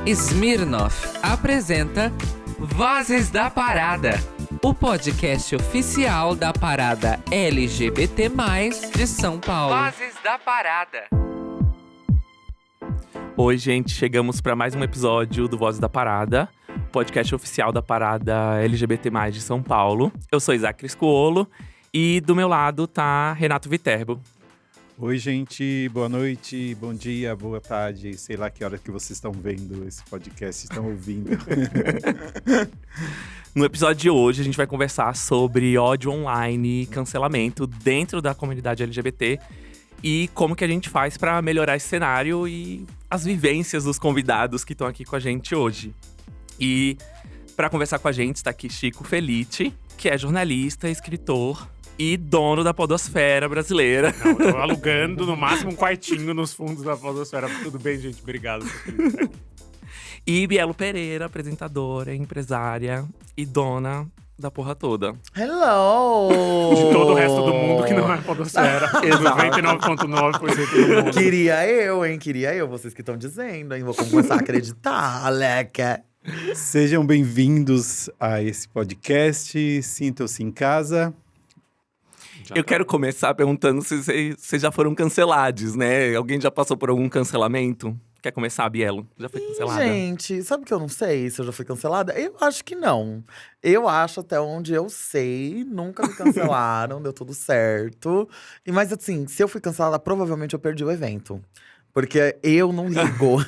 Smirnoff apresenta Vozes da Parada, o podcast oficial da parada LGBT+, de São Paulo. Vozes da Parada. Oi, gente, chegamos para mais um episódio do Vozes da Parada, podcast oficial da parada LGBT+, de São Paulo. Eu sou Isaac Criscuolo e do meu lado tá Renato Viterbo. Oi, gente, boa noite, bom dia, boa tarde, sei lá que hora que vocês estão vendo esse podcast, estão ouvindo. No episódio de hoje, a gente vai conversar sobre ódio online e cancelamento dentro da comunidade LGBT e como que a gente faz para melhorar esse cenário e as vivências dos convidados que estão aqui com a gente hoje. E para conversar com a gente está aqui Chico Felitti, que é jornalista, escritor e dono da podosfera brasileira. Não, eu tô alugando no máximo um quartinho nos fundos da podosfera. Tudo bem, gente? Obrigado. E Bielo Pereira, apresentadora, empresária e dona da porra toda. Hello! De todo o resto do mundo que não é podosfera. 99,9% do mundo. Queria eu, hein? Queria eu. Vocês que estão dizendo, hein? Vou começar a acreditar, Aleca. Sejam bem-vindos a esse podcast, sintam-se em casa. Eu quero começar perguntando se vocês já foram cancelados, né? Alguém já passou por algum cancelamento? Quer começar, Bielo? Já foi cancelada? Gente, sabe que eu não sei se eu já fui cancelada? Eu acho que não. Eu acho, até onde eu sei, nunca me cancelaram, deu tudo certo. Mas assim, se eu fui cancelada, provavelmente eu perdi o evento. Porque eu não ligo.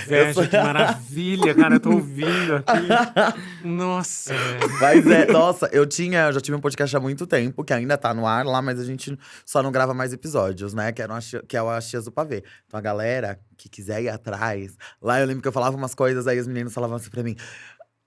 Inveja, que maravilha, cara. Eu tô ouvindo aqui. Nossa. Mas nossa, eu já tive um podcast há muito tempo, que ainda tá no ar lá, mas a gente só não grava mais episódios, né? Que é o Axias do Pavê. Então a galera que quiser ir atrás, lá eu lembro que eu falava umas coisas, aí os meninos falavam assim pra mim: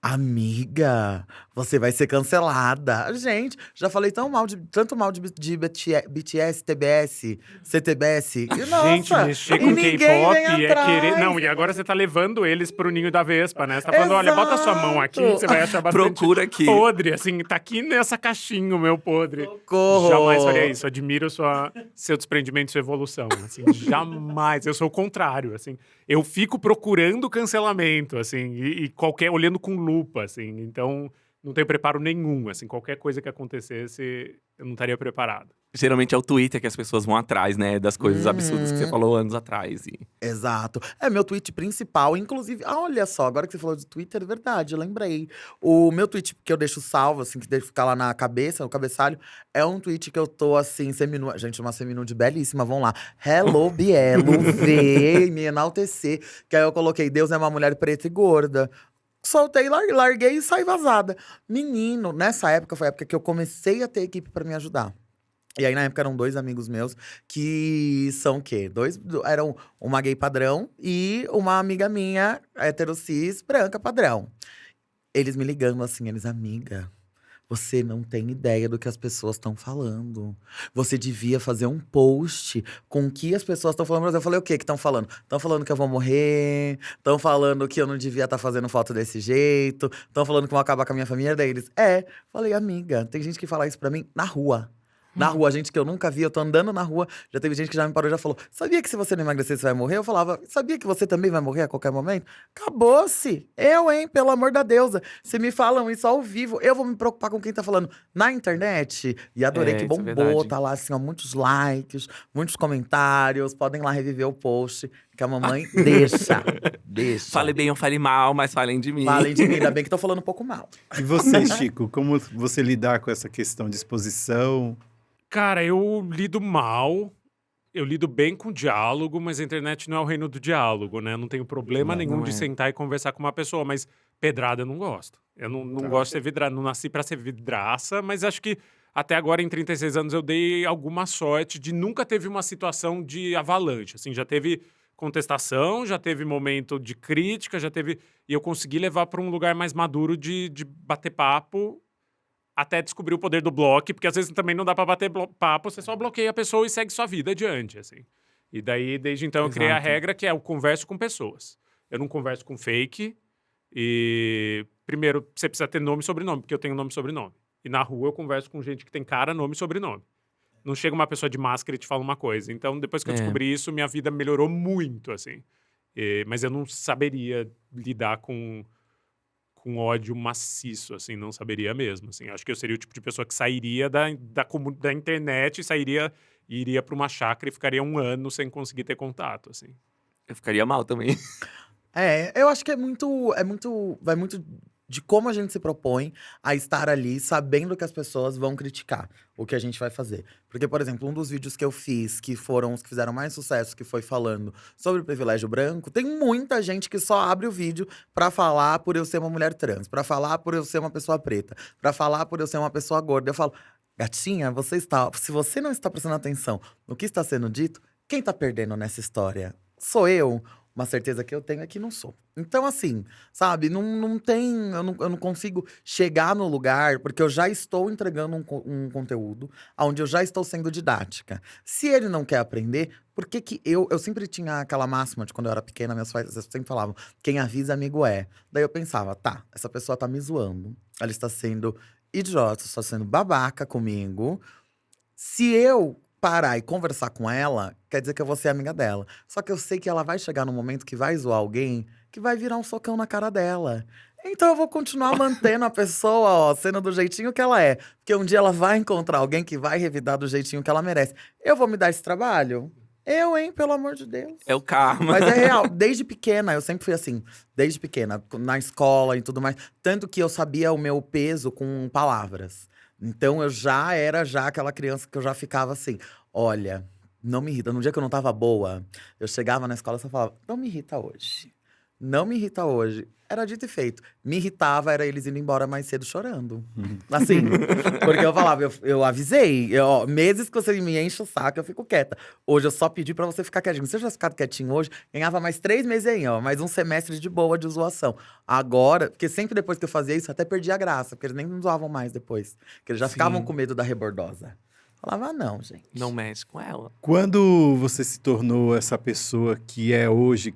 amiga, você vai ser cancelada. Gente, já falei tanto mal de BTS, TBS, CTBS. E, nossa, Gente, mexer com K-pop é querer… Não, e agora você tá levando eles pro ninho da vespa, né? Você tá falando, olha, bota sua mão aqui, você vai achar bastante Procura aqui. podre. Assim, tá aqui nessa caixinha o meu podre. Socorro. Jamais faria isso. Admiro seu desprendimento e sua evolução. Assim, jamais. Eu sou o contrário, assim. Eu fico procurando cancelamento, assim, e olhando com lupa, assim. Então, não tenho preparo nenhum, assim. Qualquer coisa que acontecesse, eu não estaria preparado. Geralmente é o Twitter que as pessoas vão atrás, né? Das coisas absurdas que você falou anos atrás. Exato. É meu tweet principal, inclusive… olha só, agora que você falou de Twitter, é verdade, eu lembrei. O meu tweet que eu deixo salvo, assim, que deve ficar lá na cabeça, no cabeçalho, é um tweet que eu tô, assim, seminua. Gente, uma seminude belíssima, vão lá. Hello, Bielo, vê, me enaltecer. Que aí eu coloquei, Deus é uma mulher preta e gorda. Soltei, larguei e saí vazada. Menino, nessa época foi a época que eu comecei a ter equipe pra me ajudar. E aí, na época, eram dois amigos meus que são o quê? Eram uma gay padrão e uma amiga minha, heterocis, branca padrão. Eles me ligando assim, amiga, você não tem ideia do que as pessoas estão falando. Você devia fazer um post com o que as pessoas estão falando. Eu falei, o que estão falando? Estão falando que eu vou morrer, estão falando que eu não devia estar fazendo foto desse jeito, estão falando que vão acabar com a minha família. Daí eles, falei, amiga, tem gente que fala isso pra mim na rua. Na rua, gente que eu nunca vi, eu tô andando na rua, já teve gente que já me parou e já falou: sabia que se você não emagrecer, você vai morrer? Eu falava: sabia que você também vai morrer a qualquer momento? Acabou-se! Eu, hein, pelo amor da deusa. Se me falam isso ao vivo, eu vou me preocupar com quem tá falando na internet. E adorei que bombou, tá lá assim, ó, muitos likes, muitos comentários. Podem lá reviver o post, que a mamãe deixa. Fale bem ou fale mal, mas falem de mim. Falem de mim, ainda bem que tô falando um pouco mal. E você, Chico, como você lidar com essa questão de exposição? Cara, eu lido mal. Eu lido bem com diálogo, mas a internet não é o reino do diálogo, né? Não tenho problema nenhum de sentar e conversar com uma pessoa, mas pedrada eu não gosto. Eu não gosto de ser vidraça, não nasci pra ser vidraça, mas acho que até agora, em 36 anos, eu dei alguma sorte de nunca teve uma situação de avalanche. Assim, já teve contestação, já teve momento de crítica, já teve… E eu consegui levar para um lugar mais maduro de bater papo, até descobrir o poder do bloco, porque às vezes também não dá pra bater papo, você só bloqueia a pessoa e segue sua vida adiante, assim. E daí, desde então, eu criei a regra que é eu converso com pessoas. Eu não converso com fake. E, primeiro, você precisa ter nome e sobrenome, porque eu tenho nome e sobrenome. E na rua eu converso com gente que tem cara, nome e sobrenome. Não chega uma pessoa de máscara e te fala uma coisa. Então, depois que eu descobri isso, minha vida melhorou muito, assim. Mas eu não saberia lidar com ódio maciço, assim, não saberia mesmo, assim. Acho que eu seria o tipo de pessoa que sairia da internet, iria pra uma chácara e ficaria 1 ano sem conseguir ter contato, assim. Eu ficaria mal também. Eu acho que vai muito de como a gente se propõe a estar ali, sabendo que as pessoas vão criticar o que a gente vai fazer. Porque, por exemplo, um dos vídeos que eu fiz, que foram os que fizeram mais sucesso, que foi falando sobre o privilégio branco, tem muita gente que só abre o vídeo pra falar por eu ser uma mulher trans, pra falar por eu ser uma pessoa preta, pra falar por eu ser uma pessoa gorda. Eu falo, gatinha, se você não está prestando atenção no que está sendo dito, quem tá perdendo nessa história? Sou eu? Uma certeza que eu tenho é que não sou. Então, assim, sabe, não tem. Eu não consigo chegar no lugar, porque eu já estou entregando um conteúdo onde eu já estou sendo didática. Se ele não quer aprender, por que que eu sempre tinha aquela máxima de quando eu era pequena, meus pais sempre falavam: quem avisa, amigo é. Daí eu pensava, tá, essa pessoa tá me zoando, ela está sendo idiota, está sendo babaca comigo. Se eu parar e conversar com ela, quer dizer que eu vou ser amiga dela. Só que eu sei que ela vai chegar num momento que vai zoar alguém que vai virar um socão na cara dela. Então eu vou continuar mantendo a pessoa, ó, sendo do jeitinho que ela é. Porque um dia ela vai encontrar alguém que vai revidar do jeitinho que ela merece. Eu vou me dar esse trabalho? Eu, hein? Pelo amor de Deus. É o karma. Mas é real, desde pequena, eu sempre fui assim, desde pequena, na escola e tudo mais. Tanto que eu sabia o meu peso com palavras. Então eu já era aquela criança que eu já ficava assim, olha, não me irrita. No dia que eu não tava boa, eu chegava na escola e só falava, não me irrita hoje. Não me irrita hoje. Era dito e feito. Me irritava, era eles indo embora mais cedo chorando. Assim, porque eu falava, eu avisei. Meses que você me enche o saco, eu fico quieta. Hoje eu só pedi pra você ficar quietinho. Se eu tivesse ficado quietinho hoje, ganhava mais 3 meses aí, ó. Mais um semestre de boa, de zoação. Agora, porque sempre depois que eu fazia isso, eu até perdia a graça. Porque eles nem me zoavam mais depois. Porque eles já ficavam com medo da rebordosa. Falava, não, gente. Não mexe com ela. Quando você se tornou essa pessoa que é hoje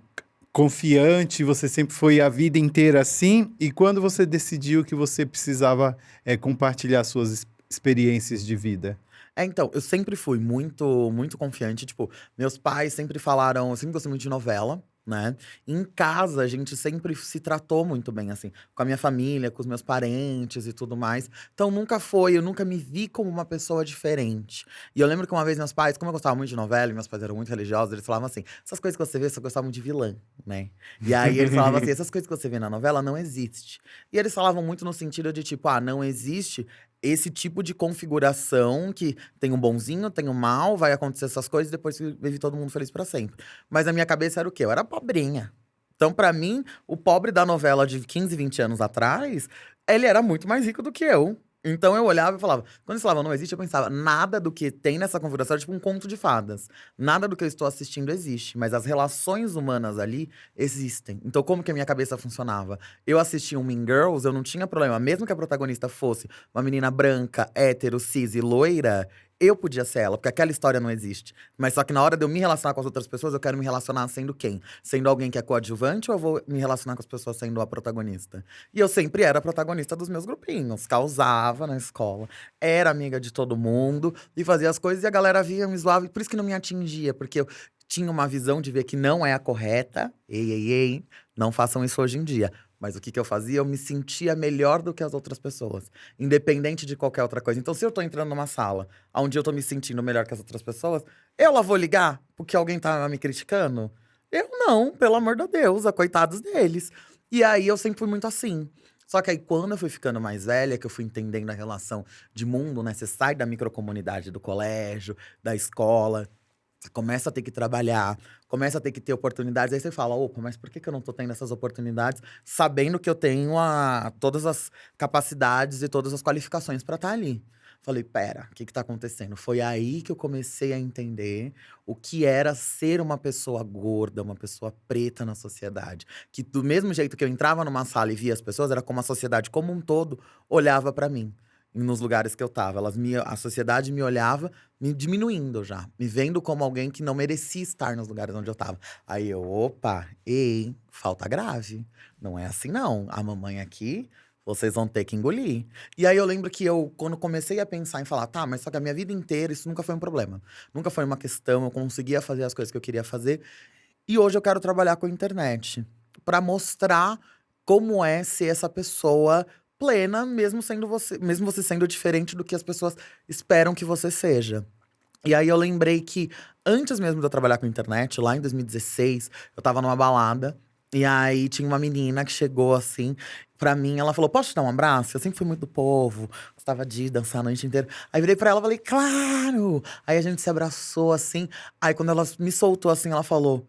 confiante, você sempre foi a vida inteira assim? E quando você decidiu que você precisava compartilhar suas experiências de vida? Então, eu sempre fui muito confiante. Tipo, meus pais sempre falaram, eu sempre gostei muito de novela, né? Em casa, a gente sempre se tratou muito bem, assim, com a minha família, com os meus parentes e tudo mais. Então, eu nunca me vi como uma pessoa diferente. E eu lembro que uma vez meus pais, como eu gostava muito de novela, e meus pais eram muito religiosos, eles falavam assim: essas coisas que você vê, você gostava muito de vilã, né? E aí eles falavam assim: essas coisas que você vê na novela não existe. E eles falavam muito no sentido de tipo, não existe esse tipo de configuração que tem um bonzinho, tem um mal, vai acontecer essas coisas e depois vive todo mundo feliz pra sempre. Mas na minha cabeça era o quê? Eu era pobrinha. Então, pra mim, o pobre da novela de 15, 20 anos atrás, ele era muito mais rico do que eu. Então eu olhava e falava, quando eles falavam não existe, eu pensava, nada do que tem nessa configuração é tipo um conto de fadas. Nada do que eu estou assistindo existe, mas as relações humanas ali existem. Então como que a minha cabeça funcionava? Eu assistia um Mean Girls, eu não tinha problema, mesmo que a protagonista fosse uma menina branca, hétero, cis e loira, eu podia ser ela, porque aquela história não existe. Mas só que na hora de eu me relacionar com as outras pessoas, eu quero me relacionar sendo quem? Sendo alguém que é coadjuvante ou eu vou me relacionar com as pessoas sendo a protagonista? E eu sempre era a protagonista dos meus grupinhos. Causava na escola, era amiga de todo mundo e fazia as coisas e a galera via, me zoava. E por isso que não me atingia, porque eu tinha uma visão de ver que não é a correta. Ei, não façam isso hoje em dia. Mas o que eu fazia? Eu me sentia melhor do que as outras pessoas. Independente de qualquer outra coisa. Então, se eu tô entrando numa sala onde eu tô me sentindo melhor que as outras pessoas, eu lá vou ligar porque alguém tá me criticando? Eu não, pelo amor de Deus, coitados deles. E aí, eu sempre fui muito assim. Só que aí, quando eu fui ficando mais velha, que eu fui entendendo a relação de mundo, né? Você sai da microcomunidade do colégio, da escola… Você começa a ter que trabalhar, começa a ter que ter oportunidades. Aí você fala, opa, mas por que eu não tô tendo essas oportunidades? Sabendo que eu tenho todas as capacidades e todas as qualificações para estar ali. Falei, pera, o que tá acontecendo? Foi aí que eu comecei a entender o que era ser uma pessoa gorda, uma pessoa preta na sociedade. Que do mesmo jeito que eu entrava numa sala e via as pessoas, era como a sociedade como um todo olhava para mim. Nos lugares que eu tava. A sociedade me olhava, me diminuindo já. Me vendo como alguém que não merecia estar nos lugares onde eu tava. Aí eu, opa, falta grave. Não é assim não. A mamãe aqui, vocês vão ter que engolir. E aí eu lembro que quando comecei a pensar em falar, tá, mas só que a minha vida inteira isso nunca foi um problema. Nunca foi uma questão, eu conseguia fazer as coisas que eu queria fazer. E hoje eu quero trabalhar com a internet pra mostrar como é ser essa pessoa plena, mesmo você sendo diferente do que as pessoas esperam que você seja. E aí eu lembrei que antes mesmo de eu trabalhar com internet, lá em 2016, eu tava numa balada. E aí tinha uma menina que chegou assim pra mim, ela falou: "Posso te dar um abraço?" Eu sempre fui muito do povo, gostava de dançar a noite inteira. Aí virei pra ela e falei: "Claro!" Aí a gente se abraçou assim. Aí quando ela me soltou assim, ela falou: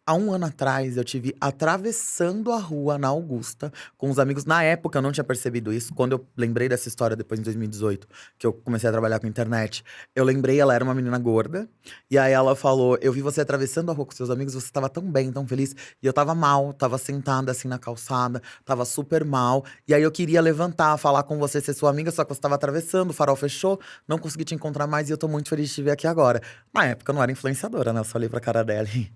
"Há um ano atrás, eu tive atravessando a rua na Augusta com os amigos". Na época, eu não tinha percebido isso. Quando eu lembrei dessa história, depois em 2018, que eu comecei a trabalhar com internet, eu lembrei, ela era uma menina gorda. E aí ela falou: "Eu vi você atravessando a rua com seus amigos, você estava tão bem, tão feliz. E eu tava mal, tava sentada assim na calçada, tava super mal. E aí eu queria levantar, falar com você, ser sua amiga, só que você tava atravessando, o farol fechou, não consegui te encontrar mais e eu tô muito feliz de te ver aqui agora." Na época, eu não era influenciadora, né? Eu só olhei pra cara dela e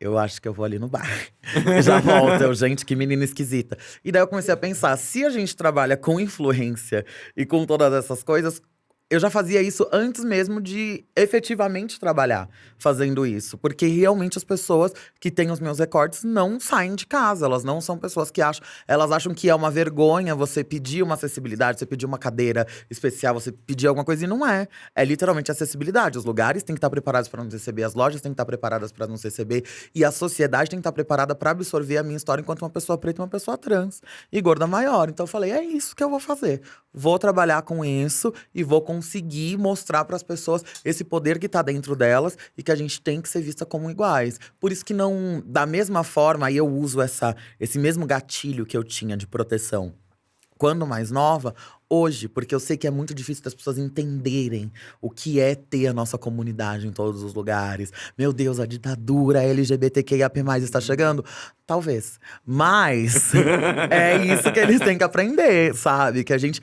eu acho que eu vou ali no bar. Já volto. Eu, gente, que menina esquisita. E daí eu comecei a pensar, se a gente trabalha com influência e com todas essas coisas, eu já fazia isso antes mesmo de efetivamente trabalhar fazendo isso. Porque realmente as pessoas que têm os meus recortes não saem de casa. Elas não são pessoas que acham. Elas acham que é uma vergonha você pedir uma acessibilidade, você pedir uma cadeira especial, você pedir alguma coisa, e não é. É literalmente acessibilidade. Os lugares têm que estar preparados para nos receber, as lojas têm que estar preparadas para nos receber, e a sociedade tem que estar preparada para absorver a minha história enquanto uma pessoa preta e uma pessoa trans e gorda maior. Então eu falei, é isso que eu vou fazer. Vou trabalhar com isso e vou conseguir mostrar para as pessoas esse poder que tá dentro delas e que a gente tem que ser vista como iguais. Por isso que não, da mesma forma, aí eu uso esse mesmo gatilho que eu tinha de proteção quando mais nova, hoje, porque eu sei que é muito difícil das pessoas entenderem o que é ter a nossa comunidade em todos os lugares. Meu Deus, a ditadura LGBTQIAP+ está chegando? Talvez. Mas é isso que eles têm que aprender, sabe? Que a gente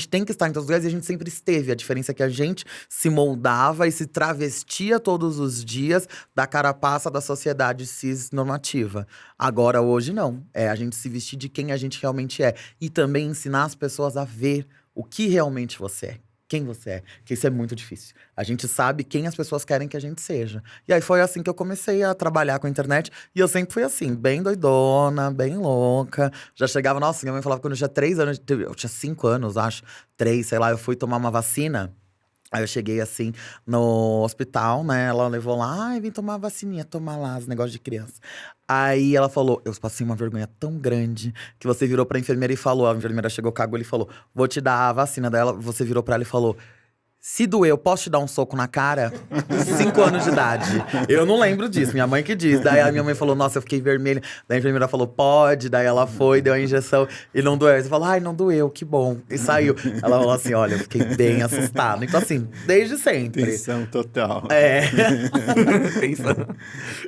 tem que estar em todos os lugares, e a gente sempre esteve. A diferença é que a gente se moldava e se travestia todos os dias da carapaça da sociedade cis normativa. Agora, hoje, não. É a gente se vestir de quem a gente realmente é. E também ensinar as pessoas a ver o que realmente você é. Quem você é. Que isso é muito difícil. A gente sabe quem as pessoas querem que a gente seja. E aí foi assim que eu comecei a trabalhar com a internet. E eu sempre fui assim, bem doidona, bem louca. Já chegava, nossa, minha mãe falava que quando eu tinha 3 anos, eu tinha 5 anos, acho. 3, sei lá, eu fui tomar uma vacina. Aí eu cheguei assim no hospital, né? Ela levou lá, ai, vim tomar a vacininha, tomar lá os negócios de criança. Aí ela falou, eu passei uma vergonha tão grande que você virou pra enfermeira e falou, a enfermeira chegou, cagou, ele falou, vou te dar a vacina dela. Você virou pra ela e falou, se doer, eu posso te dar um soco na cara? 5 anos de idade. Eu não lembro disso, minha mãe que diz. Daí a minha mãe falou, nossa, eu fiquei vermelha. Daí a enfermeira falou, pode. Daí ela foi, deu a injeção e não doeu. Você falou, ai, não doeu, que bom. E saiu. Ela falou assim, olha, eu fiquei bem assustada. Então assim, desde sempre. Tensão total. É.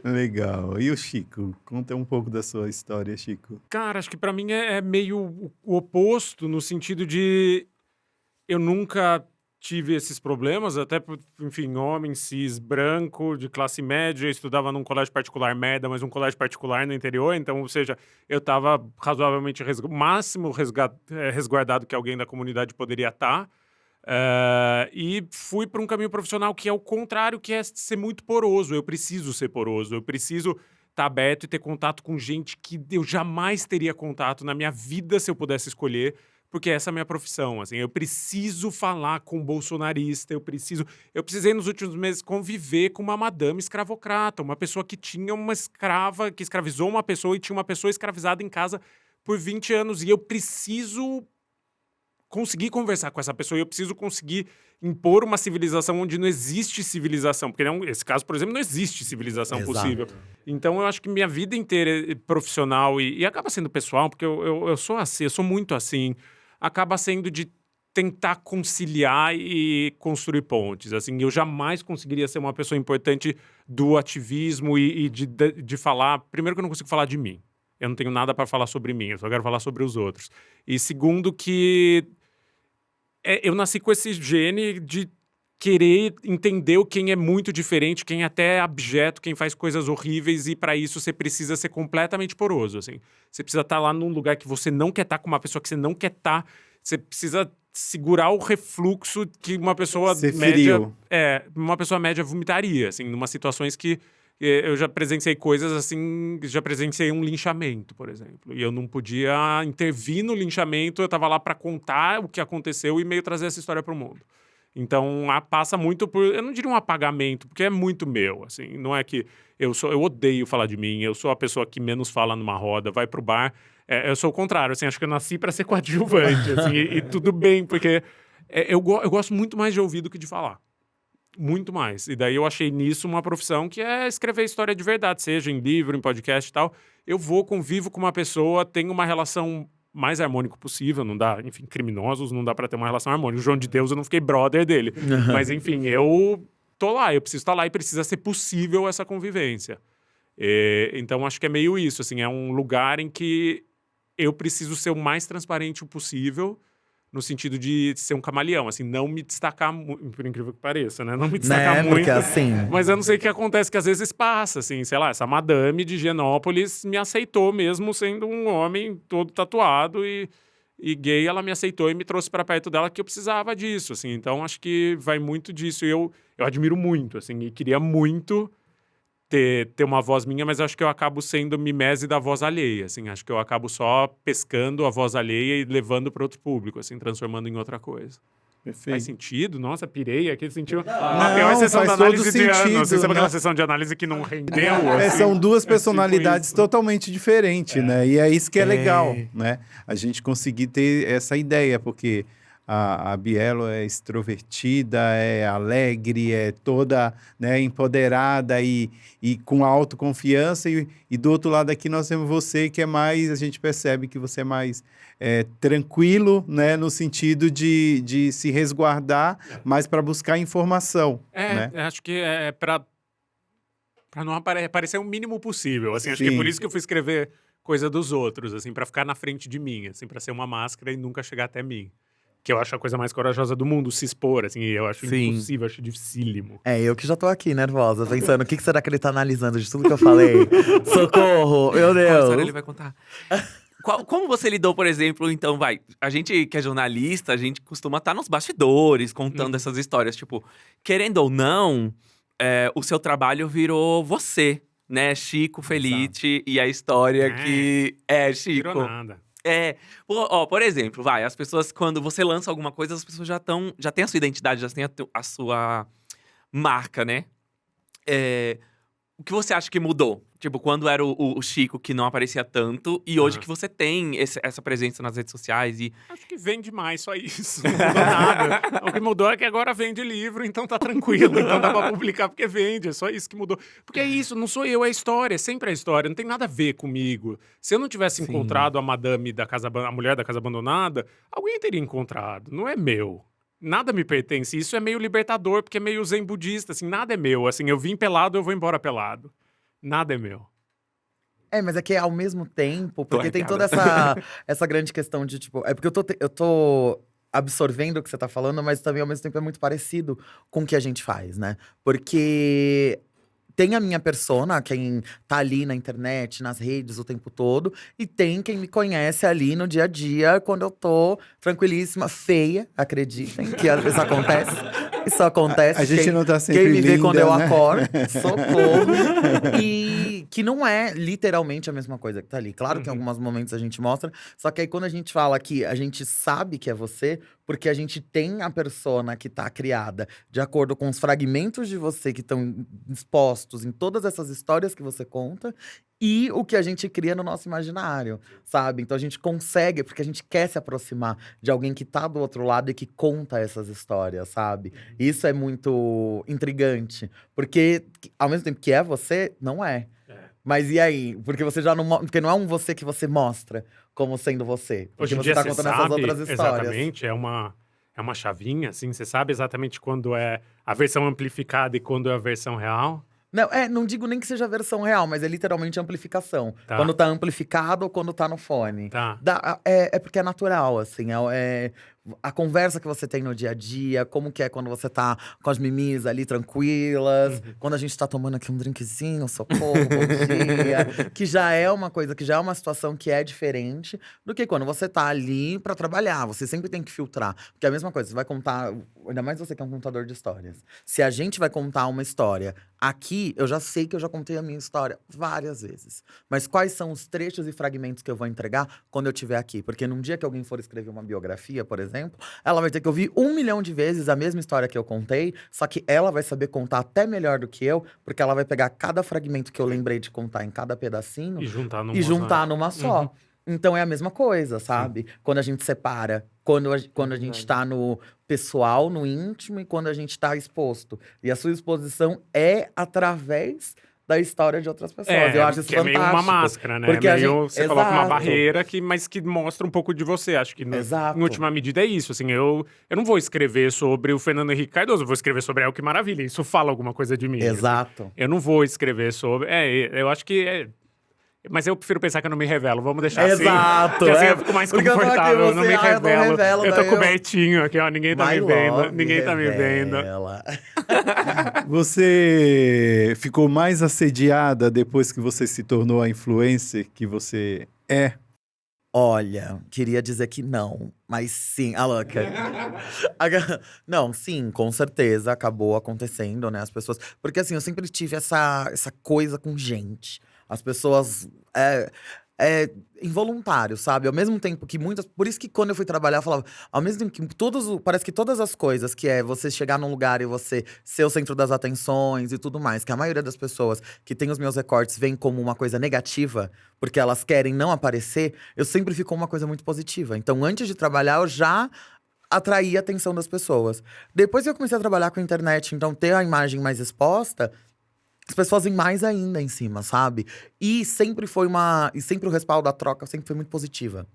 Legal. E o Chico? Conta um pouco da sua história, Chico. Cara, acho que pra mim é meio o oposto, no sentido de eu nunca tive esses problemas, até, enfim, homem, cis, branco, de classe média, estudava num colégio particular merda, mas um colégio particular no interior, então, ou seja, eu tava razoavelmente, máximo resguardado que alguém da comunidade poderia estar, e fui para um caminho profissional que é o contrário, que é ser muito poroso. Eu preciso ser poroso, eu preciso estar aberto e ter contato com gente que eu jamais teria contato na minha vida se eu pudesse escolher, porque essa é a minha profissão, assim, eu preciso falar com bolsonarista, eu precisei nos últimos meses conviver com uma madame escravocrata, uma pessoa que tinha uma escrava, que escravizou uma pessoa e tinha uma pessoa escravizada em casa por 20 anos, e eu preciso conseguir conversar com essa pessoa, e eu preciso conseguir impor uma civilização onde não existe civilização, porque esse caso, por exemplo, não existe civilização possível. Então eu acho que minha vida inteira profissional e acaba sendo pessoal, porque eu sou assim, eu sou muito assim, acaba sendo de tentar conciliar e construir pontes. Assim, eu jamais conseguiria ser uma pessoa importante do ativismo e de falar. Primeiro, que eu não consigo falar de mim. Eu não tenho nada para falar sobre mim, eu só quero falar sobre os outros. E segundo, que eu nasci com esse gene de querer entender quem é muito diferente, quem é até abjeto, quem faz coisas horríveis, e para isso você precisa ser completamente poroso, assim. Você precisa estar lá num lugar que você não quer estar, com uma pessoa que você não quer estar, você precisa segurar o refluxo que uma pessoa Ser média... frio. uma pessoa média vomitaria, assim, numa situações que Eu já presenciei coisas assim, já presenciei um linchamento, por exemplo. E eu não podia intervir no linchamento, eu estava lá para contar o que aconteceu e meio trazer essa história para o mundo. Então, passa muito por, eu não diria um apagamento, porque é muito meu, assim, não é que eu odeio falar de mim, eu sou a pessoa que menos fala numa roda, vai pro bar, eu sou o contrário, assim, acho que eu nasci para ser coadjuvante, assim, e tudo bem, porque eu gosto muito mais de ouvir do que de falar. Muito mais. E daí eu achei nisso uma profissão que é escrever história de verdade, seja em livro, em podcast e tal. Eu convivo com uma pessoa, tenho uma relação mais harmônico possível, não dá, enfim, criminosos, não dá pra ter uma relação harmônica. O João de Deus, eu não fiquei brother dele. Mas, enfim, eu tô lá, eu preciso estar lá e precisa ser possível essa convivência. Então, acho que é meio isso, assim, é um lugar em que eu preciso ser o mais transparente possível, no sentido de ser um camaleão, assim, não me destacar muito, por incrível que pareça, né? Não me destacar muito. Porque assim... Mas eu não sei o que acontece, que às vezes passa, assim, sei lá, essa madame de Higienópolis me aceitou mesmo sendo um homem todo tatuado e gay, ela me aceitou e me trouxe pra perto dela que eu precisava disso, assim. Então, acho que vai muito disso. E eu admiro muito, assim, e queria muito ter uma voz minha, mas acho que eu acabo sendo mimese da voz alheia, assim. Acho que eu acabo só pescando a voz alheia e levando para outro público, assim, transformando em outra coisa. Perfeito. Faz sentido? Nossa, pirei aqui, sentiu Não, a pior sessão faz da análise todo de ano. sentido, Você sabe aquela né? sessão de análise que não rendeu? Assim? São duas tipo personalidades isso. totalmente diferentes, né? E é isso que é legal, né? A gente conseguir ter essa ideia, porque a Bielo é extrovertida, é alegre, é toda, né, empoderada e com autoconfiança. E do outro lado aqui nós temos você, que é mais, a gente percebe que você é mais tranquilo, né? No sentido de se resguardar, mas para buscar informação, né? Acho que é para não parecer o mínimo possível, assim. Acho que é por Sim. isso que eu fui escrever coisa dos outros, assim, para ficar na frente de mim, assim, para ser uma máscara e nunca chegar até mim. Que eu acho a coisa mais corajosa do mundo, se expor, assim, e eu acho impossível, acho dificílimo. Eu que já tô aqui, nervosa, pensando, o que será que ele tá analisando de tudo que eu falei? Socorro, meu Qual história ele Deus. vai contar? Como você lidou, por exemplo, então, a gente que é jornalista, a gente costuma estar nos bastidores, contando essas histórias. Tipo, querendo ou não, o seu trabalho virou você, né? Chico Felice e a história que… Chico. Virou nada. Por exemplo, as pessoas, quando você lança alguma coisa, as pessoas já têm a sua identidade, já têm a sua marca, né? O que você acha que mudou? Tipo, quando era o Chico que não aparecia tanto, e hoje que você tem essa presença nas redes sociais e… Acho que vende mais, só isso. Não mudou nada. O que mudou é que agora vende livro, então tá tranquilo. Então dá pra publicar porque vende, é só isso que mudou. Porque é isso, não sou eu, é a história, é sempre a história. Não tem nada a ver comigo. Se eu não tivesse encontrado a madame da casa, a mulher da casa abandonada, alguém teria encontrado. Não é meu. Nada me pertence. Isso é meio libertador, porque é meio zen budista, assim, nada é meu. Assim, eu vim pelado, eu vou embora pelado. Nada é meu. Mas é que ao mesmo tempo, porque tem toda arrepiada. essa grande questão de, tipo… É porque eu tô absorvendo o que você tá falando, mas também ao mesmo tempo é muito parecido com o que a gente faz, né? Porque… Tem a minha persona, quem tá ali na internet, nas redes o tempo todo. E tem quem me conhece ali no dia a dia, quando eu tô tranquilíssima, feia, acreditem, que às vezes acontece. Isso acontece. A gente não tá sempre Quem me vê linda, quando eu né? acordo, socorro. E que não é literalmente a mesma coisa que tá ali. Claro que em alguns momentos a gente mostra. Só que aí quando a gente fala que a gente sabe que é você… Porque a gente tem a persona que tá criada de acordo com os fragmentos de você que estão expostos em todas essas histórias que você conta e o que a gente cria no nosso imaginário, sabe? Então a gente consegue, porque a gente quer se aproximar de alguém que tá do outro lado e que conta essas histórias, sabe? Isso é muito intrigante, porque ao mesmo tempo que é você, não é. Mas e aí? Porque você já não… Porque não é um você que você mostra como sendo você. Porque Hoje em você dia tá você contando sabe essas outras histórias. exatamente, é uma chavinha, assim, você sabe exatamente quando é a versão amplificada e quando é a versão real? Não digo nem que seja a versão real, mas é literalmente amplificação. Tá. Quando tá amplificado ou quando tá no fone. Tá. É porque é natural, assim. a conversa que você tem no dia a dia, como que é quando você tá com as mimis ali tranquilas, quando a gente tá tomando aqui um drinkzinho, socorro, bom dia. Que já é uma coisa, que já é uma situação que é diferente do que quando você tá ali pra trabalhar. Você sempre tem que filtrar. Porque é a mesma coisa, você vai contar, ainda mais você que é um contador de histórias. Se a gente vai contar uma história aqui, eu já sei que eu já contei a minha história várias vezes. Mas quais são os trechos e fragmentos que eu vou entregar quando eu estiver aqui? Porque num dia que alguém for escrever uma biografia, por exemplo, ela vai ter que ouvir 1 milhão de vezes a mesma história que eu contei, só que ela vai saber contar até melhor do que eu, porque ela vai pegar cada fragmento que eu lembrei de contar em cada pedacinho E juntar numa e juntar só. numa só. Então é a mesma coisa, sabe? Quando a gente separa, quando a gente tá no pessoal, no íntimo, e quando a gente tá exposto. E a sua exposição é através da história de outras pessoas. Eu acho isso que é meio uma fantástico. máscara, né? Porque a meio, gente- você coloca uma Exato. barreira, mas que mostra um pouco de você. Acho que, Exato. em última medida, é isso. Assim, eu não vou escrever sobre o Fernando Henrique Cardoso, eu vou escrever sobre El Que Maravilha. Isso fala alguma coisa de mim. Exato. Eu não vou escrever sobre… eu acho que… Mas eu prefiro pensar que eu não me revelo. Vamos deixar assim. Exato, Que assim é. eu fico mais Porque eu tô aqui, confortável. Eu não você, me eu não revelo. revelo, Eu tô daí eu- cobertinho aqui, ó. Ninguém tá My me vendo. love, Ninguém tá me vendo. revela. Você ficou mais assediada depois que você se tornou a influencer que você é? Olha, queria dizer que não, mas sim, a louca. Não, sim, com certeza acabou acontecendo, né? As pessoas. Porque assim, eu sempre tive essa coisa com gente. As pessoas. É involuntário, sabe? Ao mesmo tempo que muitas. Por isso que quando eu fui trabalhar, eu falava. Ao mesmo tempo que parece que todas as coisas, que é você chegar num lugar e você ser o centro das atenções e tudo mais, que a maioria das pessoas que tem os meus recortes vem como uma coisa negativa, porque elas querem não aparecer, eu sempre fico uma coisa muito positiva. Então, antes de trabalhar, eu já atraí a atenção das pessoas. Depois que eu comecei a trabalhar com a internet, então ter a imagem mais exposta, as pessoas vêm mais ainda em cima, sabe? E sempre o respaldo da troca sempre foi muito positiva.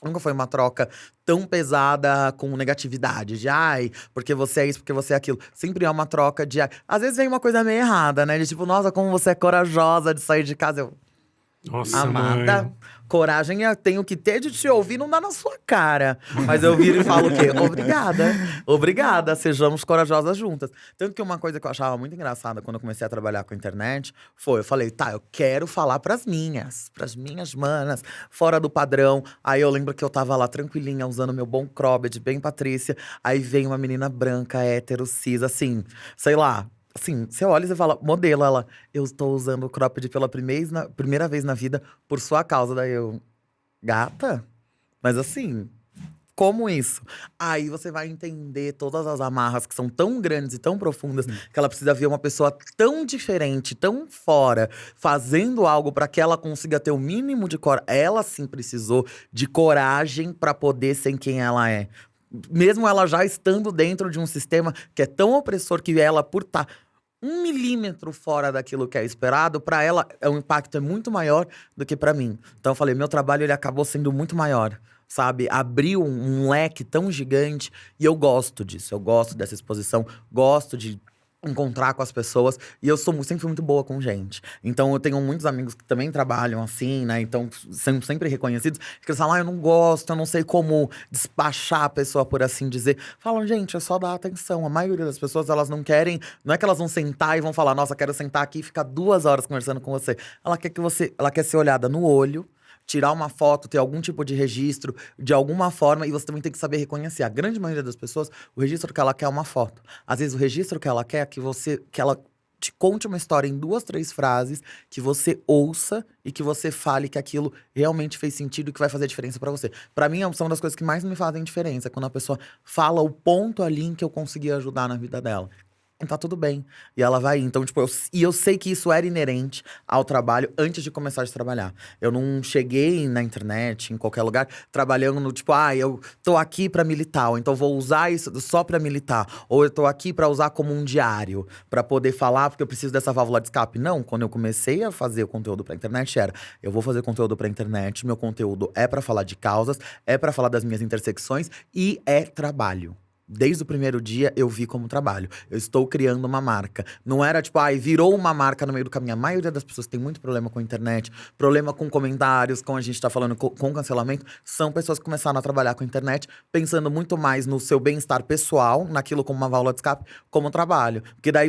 Nunca foi uma troca tão pesada com negatividade, de ai, porque você é isso, porque você é aquilo. Sempre é uma troca de ai. Às vezes vem uma coisa meio errada, né? De tipo, nossa, como você é corajosa de sair de casa. Eu, Nossa, amada, mãe. coragem eu tenho que ter de te ouvir, não dá na sua cara. Mas eu viro e falo o quê? Obrigada. Obrigada, sejamos corajosas juntas. Tanto que uma coisa que eu achava muito engraçada quando eu comecei a trabalhar com a internet eu falei, tá, eu quero falar pras minhas manas, fora do padrão. Aí eu lembro que eu tava lá tranquilinha, usando meu bom cropped, bem Patrícia. Aí vem uma menina branca, hétero, cis, assim, sei lá. Assim, você olha e você fala, modelo, ela, eu estou usando o cropped pela primeira vez na vida por sua causa. Daí eu, gata? Mas assim, como isso? Aí você vai entender todas as amarras que são tão grandes e tão profundas que ela precisa ver uma pessoa tão diferente, tão fora, fazendo algo para que ela consiga ter o mínimo de coragem. Ela sim precisou de coragem para poder ser quem ela é. Mesmo ela já estando dentro de um sistema que é tão opressor que ela, por estar 1 milímetro fora daquilo que é esperado, para ela o impacto é muito maior do que para mim. Então eu falei, meu trabalho ele acabou sendo muito maior, sabe? Abriu um leque tão gigante e eu gosto disso. Eu gosto dessa exposição, gosto de encontrar com as pessoas. E eu sempre fui muito boa com gente. Então eu tenho muitos amigos que também trabalham assim, né? Então são sempre reconhecidos. Que eles falam, eu não gosto, eu não sei como despachar a pessoa, por assim dizer. Falam, gente, é só dar atenção. A maioria das pessoas, elas não querem… Não é que elas vão sentar e vão falar, nossa, quero sentar aqui e ficar 2 horas conversando com você. Ela quer ser olhada no olho, tirar uma foto, ter algum tipo de registro, de alguma forma, e você também tem que saber reconhecer. A grande maioria das pessoas, o registro que ela quer é uma foto. Às vezes, o registro que ela quer é que ela te conte uma história em 2, 3 frases, que você ouça e que você fale que aquilo realmente fez sentido e que vai fazer diferença pra você. Pra mim, são das coisas que mais me fazem diferença, quando a pessoa fala o ponto ali em que eu consegui ajudar na vida dela. E tá tudo bem. E ela vai ir. Então, tipo, eu sei que isso era inerente ao trabalho antes de começar a trabalhar. Eu não cheguei na internet, em qualquer lugar, trabalhando no tipo, eu tô aqui pra militar, ou então vou usar isso só pra militar, ou eu tô aqui pra usar como um diário, pra poder falar porque eu preciso dessa válvula de escape. Não, quando eu comecei a fazer o conteúdo pra internet eu vou fazer conteúdo pra internet, meu conteúdo é pra falar de causas, é pra falar das minhas intersecções e é trabalho. desde o primeiro dia, eu vi como trabalho. Eu estou criando uma marca. Não era tipo, virou uma marca no meio do caminho. A maioria das pessoas tem muito problema com a internet, problema com comentários, como a gente tá falando, com cancelamento. São pessoas que começaram a trabalhar com a internet, pensando muito mais no seu bem-estar pessoal, naquilo como uma válvula de escape, como trabalho. Porque daí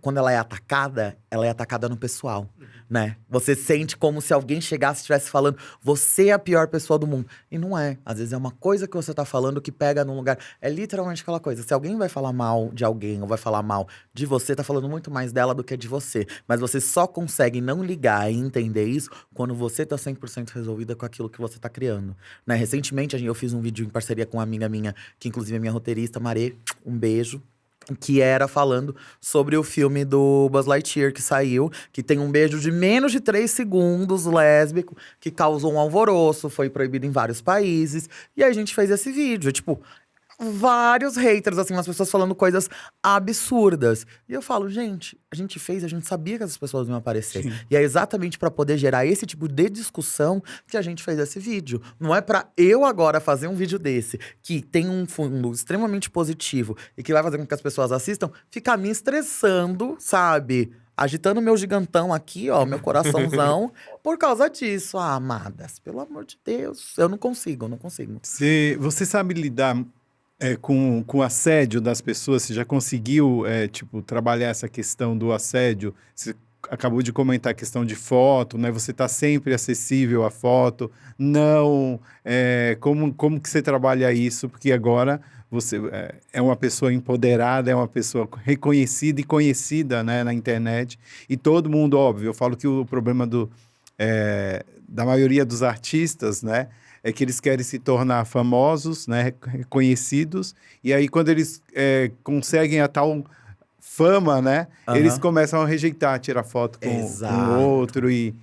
quando ela é atacada no pessoal, né? Você sente como se alguém chegasse e estivesse falando, você é a pior pessoa do mundo. E não é. Às vezes é uma coisa que você tá falando que pega num lugar. É literalmente aquela coisa. Se alguém vai falar mal de alguém ou vai falar mal de você, tá falando muito mais dela do que de você. Mas você só consegue não ligar e entender isso quando você tá 100% resolvida com aquilo que você tá criando. Né? Recentemente, eu fiz um vídeo em parceria com uma amiga minha, que inclusive é minha roteirista, Marê. Um beijo. Que era falando sobre o filme do Buzz Lightyear que saiu, que tem um beijo de menos de 3 segundos, lésbico, que causou um alvoroço, foi proibido em vários países. E aí a gente fez esse vídeo, tipo, vários haters, assim, umas pessoas falando coisas absurdas. E eu falo, gente, a gente sabia que essas pessoas iam aparecer. Sim. E é exatamente pra poder gerar esse tipo de discussão que a gente fez esse vídeo. Não é pra eu agora fazer um vídeo desse, que tem um fundo extremamente positivo e que vai fazer com que as pessoas assistam, ficar me estressando, sabe? Agitando meu gigantão aqui, ó, meu coraçãozão, por causa disso. Amadas, pelo amor de Deus, eu não consigo. Você sabe lidar com o assédio das pessoas? Você já conseguiu, trabalhar essa questão do assédio? Você acabou de comentar a questão de foto, né? Você está sempre acessível à foto. Não, como que você trabalha isso? Porque agora você é uma pessoa empoderada, é uma pessoa reconhecida e conhecida, né, na internet. E todo mundo, óbvio, eu falo que o problema da maioria dos artistas, né, é que eles querem se tornar famosos, né, reconhecidos, e aí quando eles conseguem a tal fama, né, eles começam a rejeitar, tirar foto com o outro e…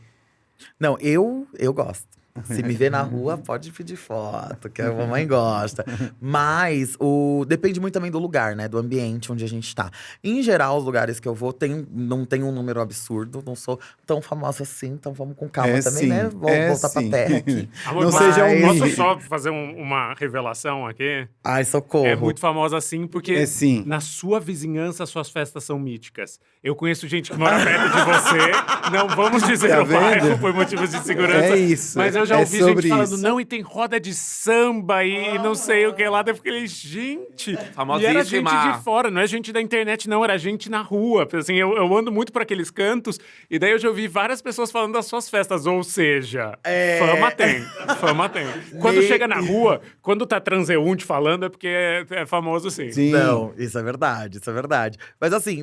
Não, eu gosto. Se me ver na rua, pode pedir foto, que a mamãe gosta. Mas depende muito também do lugar, né? Do ambiente onde a gente tá. Em geral, os lugares que eu vou, não tem um número absurdo. Não sou tão famosa assim, então vamos com calma também, sim, né? Vou voltar pra terra aqui. Amor, posso só fazer uma revelação aqui? Ai, socorro. É muito famosa assim, porque na sua vizinhança, suas festas são míticas. Eu conheço gente que mora perto de você. Não vamos dizer o bairro por motivos de segurança. É isso. Mas eu já ouvi gente falando, não, e tem roda de samba e não sei o que lá. Daí eu fiquei, gente… Famosíssima. E era gente de fora, não é gente da internet, não. Era gente na rua. Assim, eu ando muito por aqueles cantos. E daí eu já ouvi várias pessoas falando das suas festas. Ou seja, fama tem. Quando chega na rua, quando tá transeunte falando, é porque é famoso sim. Não, isso é verdade. Mas assim,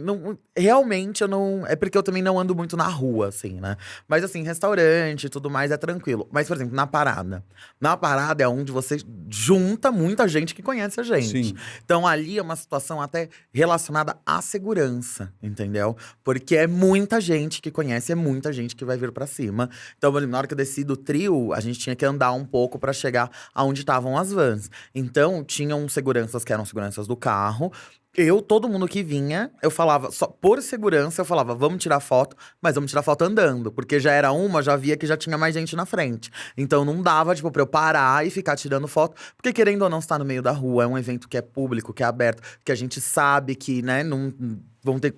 realmente eu não… É porque eu também não ando muito na rua, assim, né? Mas assim, restaurante e tudo mais é tranquilo. Mas, por exemplo, na parada. Na parada é onde você junta muita gente que conhece a gente. Sim. Então, ali é uma situação até relacionada à segurança, entendeu? Porque é muita gente que conhece, é muita gente que vai vir pra cima. Então, na hora que eu desci do trio, a gente tinha que andar um pouco pra chegar aonde estavam as vans. Então, tinham seguranças que eram seguranças do carro. Todo mundo que vinha, eu falava, só por segurança, eu falava, vamos tirar foto, mas vamos tirar foto andando. Porque já era já via que já tinha mais gente na frente. Então não dava, tipo, pra eu parar e ficar tirando foto. Porque querendo ou não, estar no meio da rua, é um evento que é público, que é aberto, que a gente sabe que, né, não… vai ter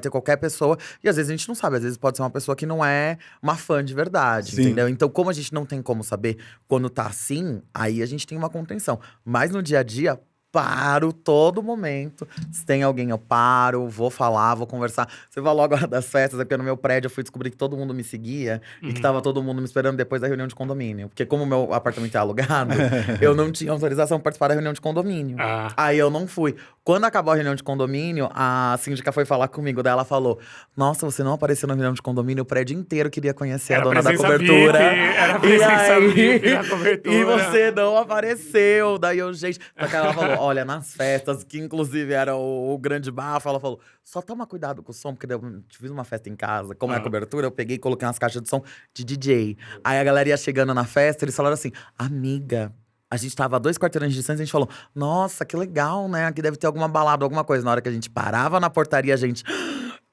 qualquer pessoa, e às vezes a gente não sabe, às vezes pode ser uma pessoa que não é uma fã de verdade, entendeu? Então, como a gente não tem como saber quando tá assim, aí a gente tem uma contenção. Mas no dia a dia, paro todo momento. Se tem alguém, eu paro, vou falar, vou conversar. Você falou agora das festas, é porque no meu prédio eu fui descobrir que todo mundo me seguia e que tava todo mundo me esperando depois da reunião de condomínio. Porque como o meu apartamento é alugado, eu não tinha autorização pra participar da reunião de condomínio. Aí eu não fui. Quando acabou a reunião de condomínio, a síndica foi falar comigo. Daí ela falou, nossa, você não apareceu na reunião de condomínio, o prédio inteiro queria conhecer a dona da cobertura. Era presença VIP na cobertura. E você não apareceu. Daí eu, gente… Ela falou, olha, nas festas, que inclusive era o grande bafo, ela falou, só toma cuidado com o som, porque eu fiz uma festa em casa, como é a cobertura, eu peguei e coloquei umas caixas de som de DJ. Aí a galera ia chegando na festa, eles falaram assim, amiga… A gente tava a 2 quarteirões de distância, a gente falou, nossa, que legal, né? Aqui deve ter alguma balada, alguma coisa. Na hora que a gente parava na portaria, a gente…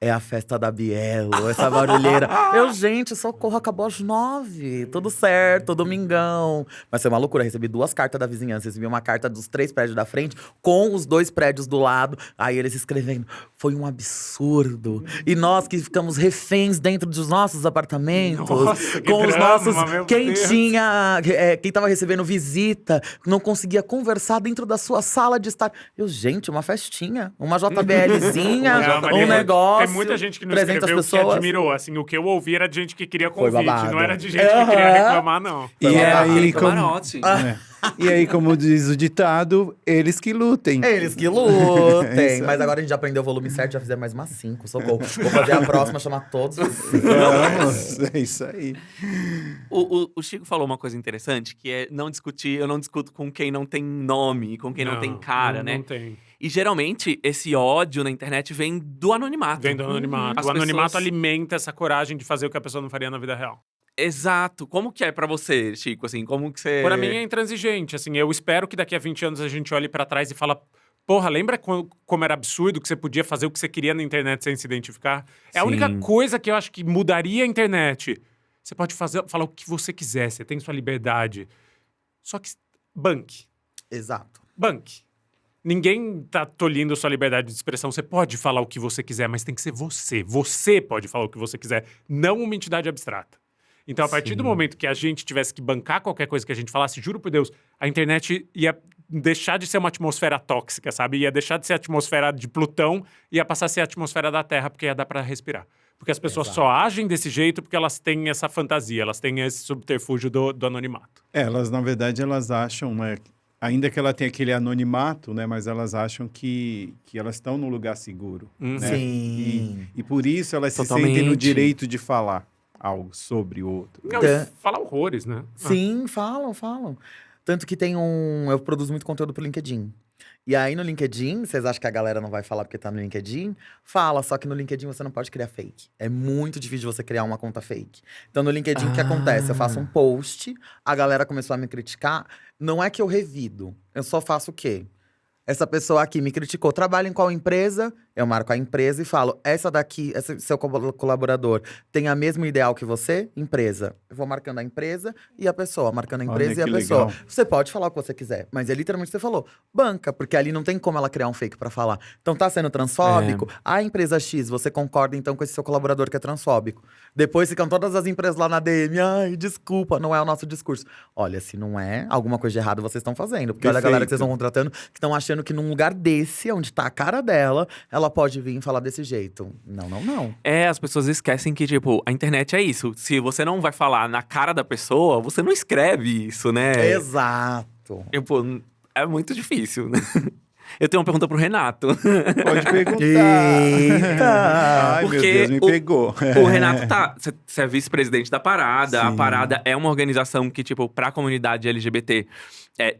É a festa da Bielo, essa barulheira. Gente, socorro, acabou às 9. Tudo certo, domingão. Mas foi uma loucura, recebi 2 cartas da vizinhança. Recebi uma carta dos 3 prédios da frente, com os 2 prédios do lado. Aí eles escrevendo, foi um absurdo. E nós que ficamos reféns dentro dos nossos apartamentos. Nossa, que com os drama, nossos… meu Quem Deus. tinha… quem tava recebendo visita, não conseguia conversar dentro da sua sala de estar. Gente, uma festinha. Uma JBLzinha, Não, mas um tem negócio. Tem muita gente que não 300 escreveu que pessoas. admirou. Assim, o que eu ouvi era de gente que queria Foi convite, babado. não era de gente que queria reclamar, não. E Foi babado. aí, como, Camarote. e aí, como diz o ditado, eles que lutem. Eles que lutem. Isso Mas agora a gente já aprendeu o volume certo, já fizemos mais umas 5, socorro. Vou fazer a próxima, chamar todos. Vamos, é isso aí. O Chico falou uma coisa interessante, que é não discutir, eu não discuto com quem não tem nome, com quem não tem cara, né? Não tem. E geralmente esse ódio na internet vem do anonimato. Vem do anonimato. As O anonimato pessoas- alimenta essa coragem de fazer o que a pessoa não faria na vida real. Exato. Como que é pra você, Chico? Assim, como que você… Para mim é intransigente, assim, eu espero que daqui a 20 anos a gente olhe pra trás e fala, porra, lembra como era absurdo que você podia fazer o que você queria na internet sem se identificar? É a Sim. única coisa que eu acho que mudaria a internet. Você pode falar o que você quiser, você tem sua liberdade. Só que banque. Exato. Banque. Ninguém tá tolhindo sua liberdade de expressão. Você pode falar o que você quiser, mas tem que ser você. Você pode falar o que você quiser, não uma entidade abstrata. Então, a partir do momento que a gente tivesse que bancar qualquer coisa que a gente falasse, juro por Deus, a internet ia deixar de ser uma atmosfera tóxica, sabe? Ia deixar de ser a atmosfera de Plutão, ia passar a ser a atmosfera da Terra, porque ia dar pra respirar. Porque as pessoas só agem desse jeito porque elas têm essa fantasia, elas têm esse subterfúgio do anonimato. Elas, na verdade, elas acham, né, ainda que ela tenha aquele anonimato, né, mas elas acham que elas estão num lugar seguro. Uhum. Né? Sim. E por isso elas se Totalmente. sentem no direito de falar algo sobre o outro. Não, Tá. fala horrores, né? Sim, falam. Tanto que tem eu produzo muito conteúdo pro LinkedIn. E aí no LinkedIn, vocês acham que a galera não vai falar porque tá no LinkedIn? Fala, só que no LinkedIn você não pode criar fake. É muito difícil você criar uma conta fake. Então no LinkedIn o que acontece? Eu faço um post, a galera começou a me criticar. Não é que eu revido, eu só faço o quê? Essa pessoa aqui me criticou, trabalha em qual empresa? Eu marco a empresa e falo, essa daqui, esse seu colaborador tem a mesma ideal que você? Empresa. Eu vou marcando a empresa e a pessoa, marcando a empresa Olha e a que pessoa. legal. Você pode falar o que você quiser, mas é literalmente o que você falou, banca, porque ali não tem como ela criar um fake pra falar. Então tá sendo transfóbico? A empresa X, você concorda então com esse seu colaborador que é transfóbico. Depois ficam todas as empresas lá na DM, ai, desculpa, não é o nosso discurso. Olha, se não é, alguma coisa de errado vocês estão fazendo. Porque olha a galera que vocês estão contratando, que estão achando que num lugar desse, onde tá a cara dela, ela pode vir e falar desse jeito. Não. É, as pessoas esquecem que, tipo, a internet é isso. Se você não vai falar na cara da pessoa, você não escreve isso, né? Exato. Tipo, é muito difícil, né? Eu tenho uma pergunta pro Renato. Pode perguntar. Eita! Ai, Porque meu Deus, me pegou. O Renato você é vice-presidente da Parada. A Sim. Parada é uma organização que, tipo, pra comunidade LGBT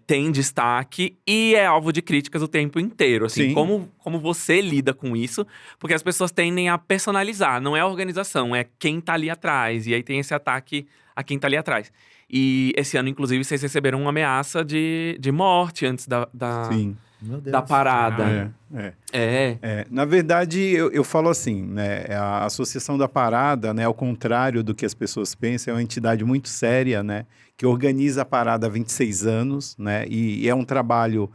tem destaque e é alvo de críticas o tempo inteiro. Assim, Sim. como você lida com isso? Porque as pessoas tendem a personalizar. Não é a organização, é quem tá ali atrás. E aí tem esse ataque a quem tá ali atrás. E esse ano, inclusive, vocês receberam uma ameaça de morte antes da Sim. Meu Deus. da parada. Na verdade, eu falo assim, né? A Associação da Parada, né? Ao contrário do que as pessoas pensam, é uma entidade muito séria, né? Que organiza a parada há 26 anos, né? E é um trabalho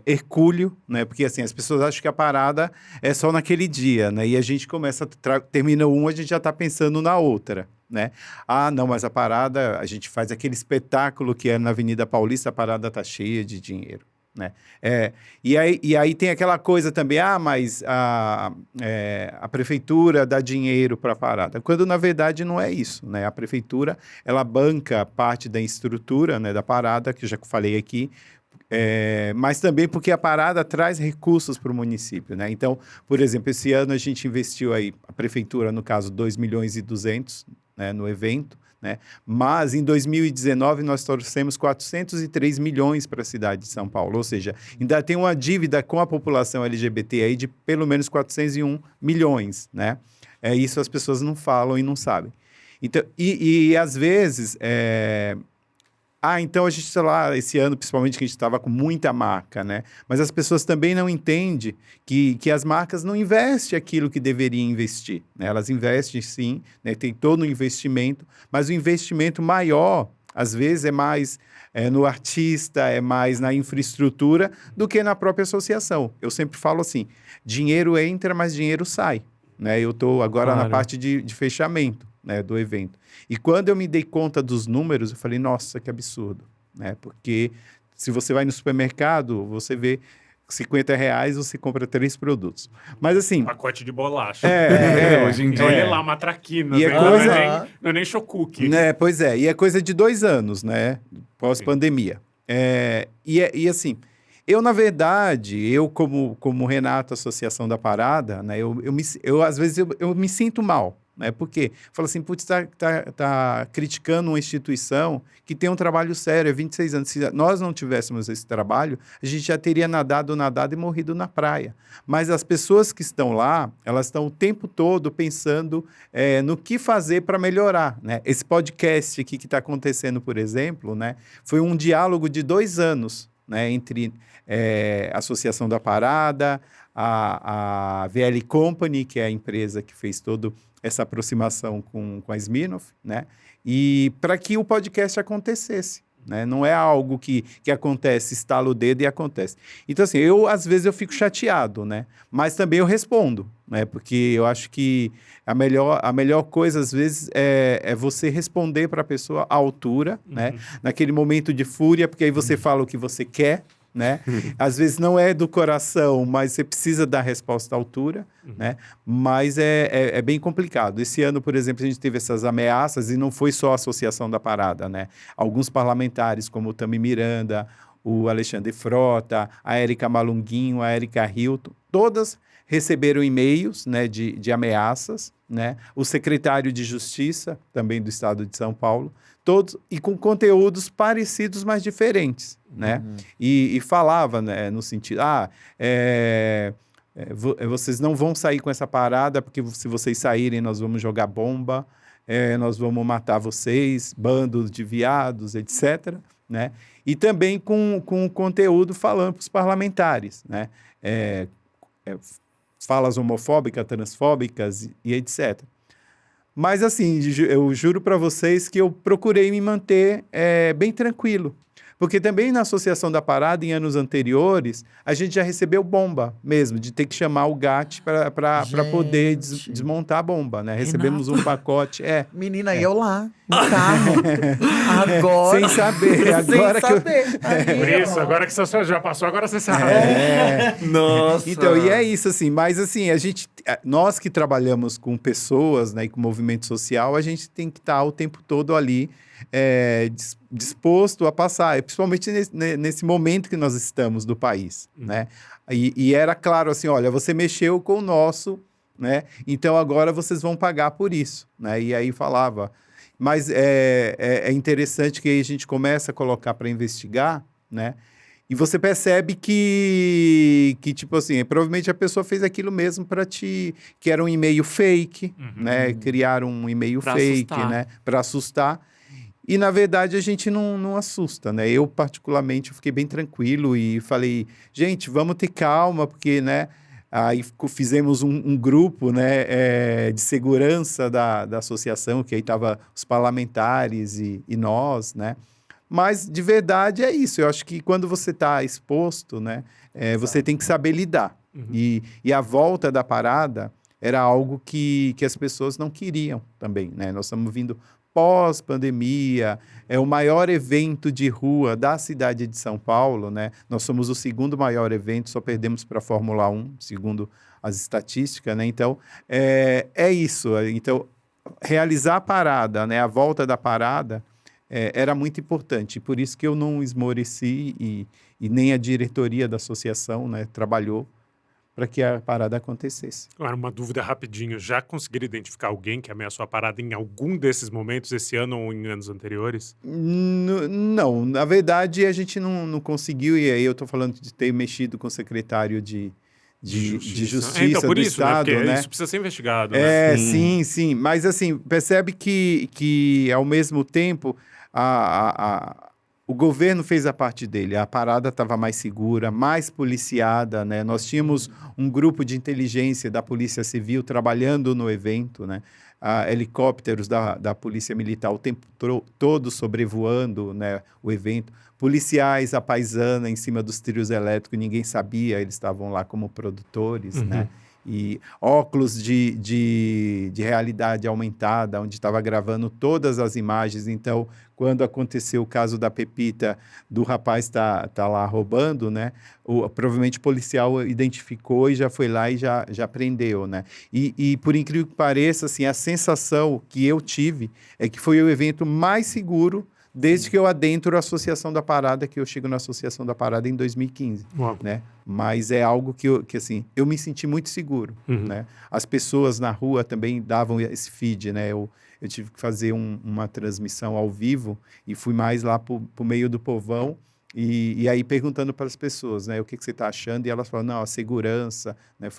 hercúleo, né? Porque assim, as pessoas acham que a parada é só naquele dia, né? E a gente começa, termina a gente já está pensando na outra, né? Ah, não, mas a parada, a gente faz aquele espetáculo que é na Avenida Paulista, a parada tá cheia de dinheiro. Né? E aí tem aquela coisa também, mas a prefeitura dá dinheiro para a parada, quando na verdade não é isso, né? A prefeitura, ela banca parte da estrutura, né, da parada, que eu já falei aqui, mas também porque a parada traz recursos para o município, né? Então, por exemplo, esse ano a gente investiu aí, a prefeitura, no caso, 2.200.000, né, no evento, né? Mas em 2019 nós trouxemos 403 milhões para a cidade de São Paulo, ou seja, ainda tem uma dívida com a população LGBT aí de pelo menos 401 milhões, né? Isso as pessoas não falam e não sabem. Então, e às vezes então a gente, sei lá, esse ano, principalmente, que a gente estava com muita marca, né? Mas as pessoas também não entendem que as marcas não investem aquilo que deveriam investir, né? Elas investem sim, né? Tem todo um investimento, mas o investimento maior, às vezes, é mais no artista, é mais na infraestrutura do que na própria associação. Eu sempre falo assim, dinheiro entra, mas dinheiro sai, né? Eu estou agora na parte de fechamento, né, do evento. E quando eu me dei conta dos números, eu falei, nossa, que absurdo, né? Porque se você vai no supermercado, você vê R$50, você compra 3 produtos. Mas assim... Pacote de bolacha. Hoje em dia. Olha lá, uma traquinas. E é né? coisa- Não é nem chocuque. Né, pois é, e é coisa de 2 anos, né? Pós-pandemia. E assim, eu, na verdade, como Renato, Associação da Parada, né? Às vezes eu me sinto mal, né? Porque falo assim, putz, tá criticando uma instituição que tem um trabalho sério há 26 anos. Se nós não tivéssemos esse trabalho, a gente já teria nadado e morrido na praia. Mas as pessoas que estão lá, elas estão o tempo todo pensando no que fazer para melhorar, né? Esse podcast aqui que está acontecendo, por exemplo, né? Foi um diálogo de 2 anos, né? Entre a Associação da Parada, a VL Company, que é a empresa que fez toda essa aproximação com a Smirnoff, né? E para que o podcast acontecesse, né? Não é algo que acontece, estala o dedo e acontece. Então, assim, às vezes eu fico chateado, né? Mas também eu respondo, né? Porque eu acho que a melhor coisa, às vezes, é você responder para a pessoa à altura, né? Naquele momento de fúria, porque aí você fala o que você quer, né? Às vezes não é do coração, mas você precisa dar resposta à altura, né? Mas é bem complicado. Esse ano, por exemplo, a gente teve essas ameaças e não foi só a Associação da Parada, né? Alguns parlamentares, como o Tami Miranda, o Alexandre Frota, a Érica Malunguinho, a Érica Hilton, todas receberam e-mails, né, de ameaças, né? O secretário de Justiça, também do Estado de São Paulo, todos e com conteúdos parecidos, mas diferentes, né? E falava, né, no sentido, vocês não vão sair com essa parada, porque se vocês saírem, nós vamos jogar bomba, nós vamos matar vocês, bandos de viados, etc., né? E também com conteúdo falando para os parlamentares, né? Falas homofóbicas, transfóbicas e etc. Mas, assim, eu juro para vocês que eu procurei me manter bem tranquilo. Porque também na Associação da Parada, em anos anteriores, a gente já recebeu bomba mesmo, de ter que chamar o GAT para poder desmontar a bomba, né? Recebemos um pacote. Menina, eu lá, no carro. Agora. Sem saber. Agora sem saber. Por isso, agora que você já passou, agora você sabe. Nossa! Então, e é isso, assim. Mas, assim, nós que trabalhamos com pessoas, né, e com movimento social, a gente tem que estar o tempo todo ali disposto a passar, principalmente nesse momento que nós estamos do país, né? E era claro assim, olha, você mexeu com o nosso, né? Então agora vocês vão pagar por isso, né? E aí falava, mas é interessante que aí a gente começa a colocar para investigar, né? E você percebe que tipo assim, provavelmente a pessoa fez aquilo mesmo que era um e-mail fake, né? Criaram um e-mail fake, assustar. né? Para assustar. E, na verdade, a gente não assusta, né? Eu, particularmente, fiquei bem tranquilo e falei, gente, vamos ter calma, porque, né? Aí fizemos um grupo, né, de segurança da associação, que aí estavam os parlamentares e nós, né? Mas, de verdade, é isso. Eu acho que quando você está exposto, né, você tem que saber lidar. E a volta da parada era algo que as pessoas não queriam também, né? Nós estamos vindo pós-pandemia, é o maior evento de rua da cidade de São Paulo, né? Nós somos o 2º maior evento, só perdemos para a Fórmula 1, segundo as estatísticas, né? Então, é isso. Então, realizar a parada, né? A volta da parada era muito importante. Por isso que eu não esmoreci e nem a diretoria da associação, né, trabalhou para que a parada acontecesse. Agora, uma dúvida rapidinho. Já conseguiram identificar alguém que ameaçou a parada em algum desses momentos, esse ano ou em anos anteriores? Não, na verdade a gente não conseguiu, e aí eu estou falando de ter mexido com o secretário de Justiça então, por do isso, Estado, né? Porque né? isso precisa ser investigado, né? Sim. Mas, assim, percebe que ao mesmo tempo, o governo fez a parte dele, a parada estava mais segura, mais policiada, né? Nós tínhamos um grupo de inteligência da Polícia Civil trabalhando no evento, né? Helicópteros da Polícia Militar o tempo todo sobrevoando, né, o evento. Policiais à paisana em cima dos trios elétricos, ninguém sabia, eles estavam lá como produtores, né? E óculos de realidade aumentada, onde estava gravando todas as imagens. Então, quando aconteceu o caso da Pepita, do rapaz tá lá roubando, né? Provavelmente o policial identificou e já foi lá e já prendeu, né? E por incrível que pareça, assim, a sensação que eu tive é que foi o evento mais seguro desde que eu adentro a Associação da Parada, que eu chego na Associação da Parada em 2015, né? Mas é algo que assim, eu me senti muito seguro, né? As pessoas na rua também davam esse feed, né? Eu tive que fazer uma transmissão ao vivo e fui mais lá pro meio do povão e aí perguntando para as pessoas, né? O que você está achando? E elas falaram, não, a segurança, né?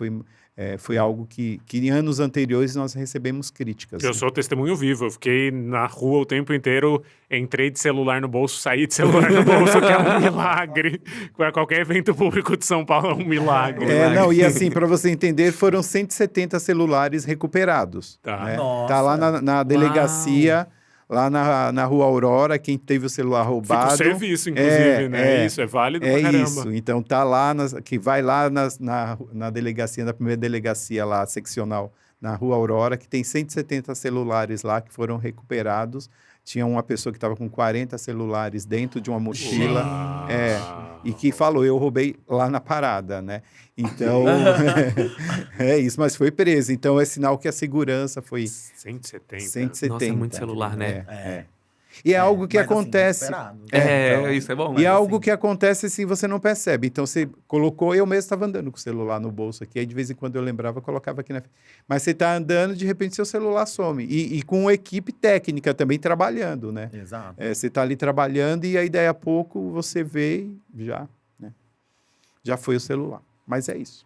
Foi algo que em anos anteriores nós recebemos críticas. Eu sou testemunho vivo. Eu fiquei na rua o tempo inteiro, entrei de celular no bolso, saí de celular no bolso, que é um milagre. Para qualquer evento público de São Paulo é um milagre. Não, e assim, para você entender, foram 170 celulares recuperados. Tá. Né? Nossa. Tá lá na delegacia, lá na Rua Aurora, quem teve o celular roubado. Fica o serviço, inclusive, né? Isso, é válido pra caramba. Isso, então tá lá, que vai lá na delegacia, na primeira delegacia lá, seccional, na Rua Aurora, que tem 170 celulares lá que foram recuperados. Tinha uma pessoa que estava com 40 celulares dentro de uma mochila. E que falou, eu roubei lá na parada, né? Então, é isso, mas foi preso. Então, é sinal que a segurança foi 170. Nossa, é muito celular, né? E é algo que mas, assim, acontece. recuperado. Isso é bom. E é algo que acontece assim, você não percebe. Então, você colocou, eu mesmo estava andando com o celular no bolso aqui, aí de vez em quando eu lembrava, eu colocava aqui na frente. Mas você está andando, de repente seu celular some. E com uma equipe técnica também trabalhando, né? Exato. Você está ali trabalhando e aí daí a pouco você vê e já foi o celular. Mas é isso.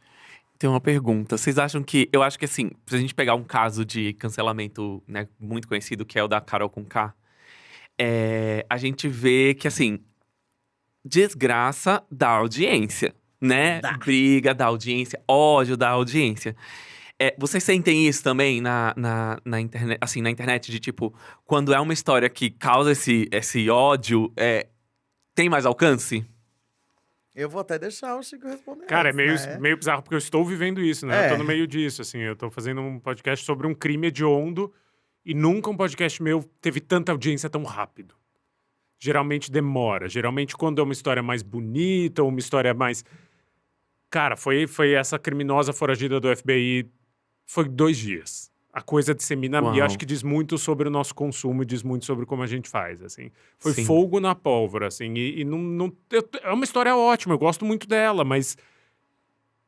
Tem uma pergunta. Vocês acham que... Eu acho que, assim, se a gente pegar um caso de cancelamento, né, muito conhecido, que é o da Carol Conká, a gente vê que, assim, desgraça da audiência, né? Briga da audiência, ódio da audiência. Vocês sentem isso também na internet, assim, na internet, de tipo, quando é uma história que causa esse ódio, tem mais alcance? Eu vou até deixar o Chico responder. Cara, é antes, né? meio bizarro, porque eu estou vivendo isso, né? Eu tô no meio disso, assim. Eu tô fazendo um podcast sobre um crime hediondo e nunca um podcast meu teve tanta audiência tão rápido. Geralmente demora. Geralmente quando é uma história mais bonita ou uma história mais... Cara, foi essa criminosa foragida do FBI... Foi 2 dias. A coisa dissemina, e acho que diz muito sobre o nosso consumo, diz muito sobre como a gente faz, assim. Foi Sim. fogo na pólvora, assim, e não... É uma história ótima, eu gosto muito dela, mas...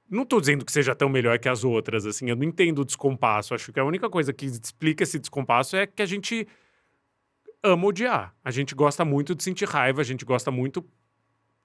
Não tô dizendo que seja tão melhor que as outras, assim, eu não entendo o descompasso. Acho que a única coisa que explica esse descompasso é que a gente ama odiar. A gente gosta muito de sentir raiva, a gente gosta muito...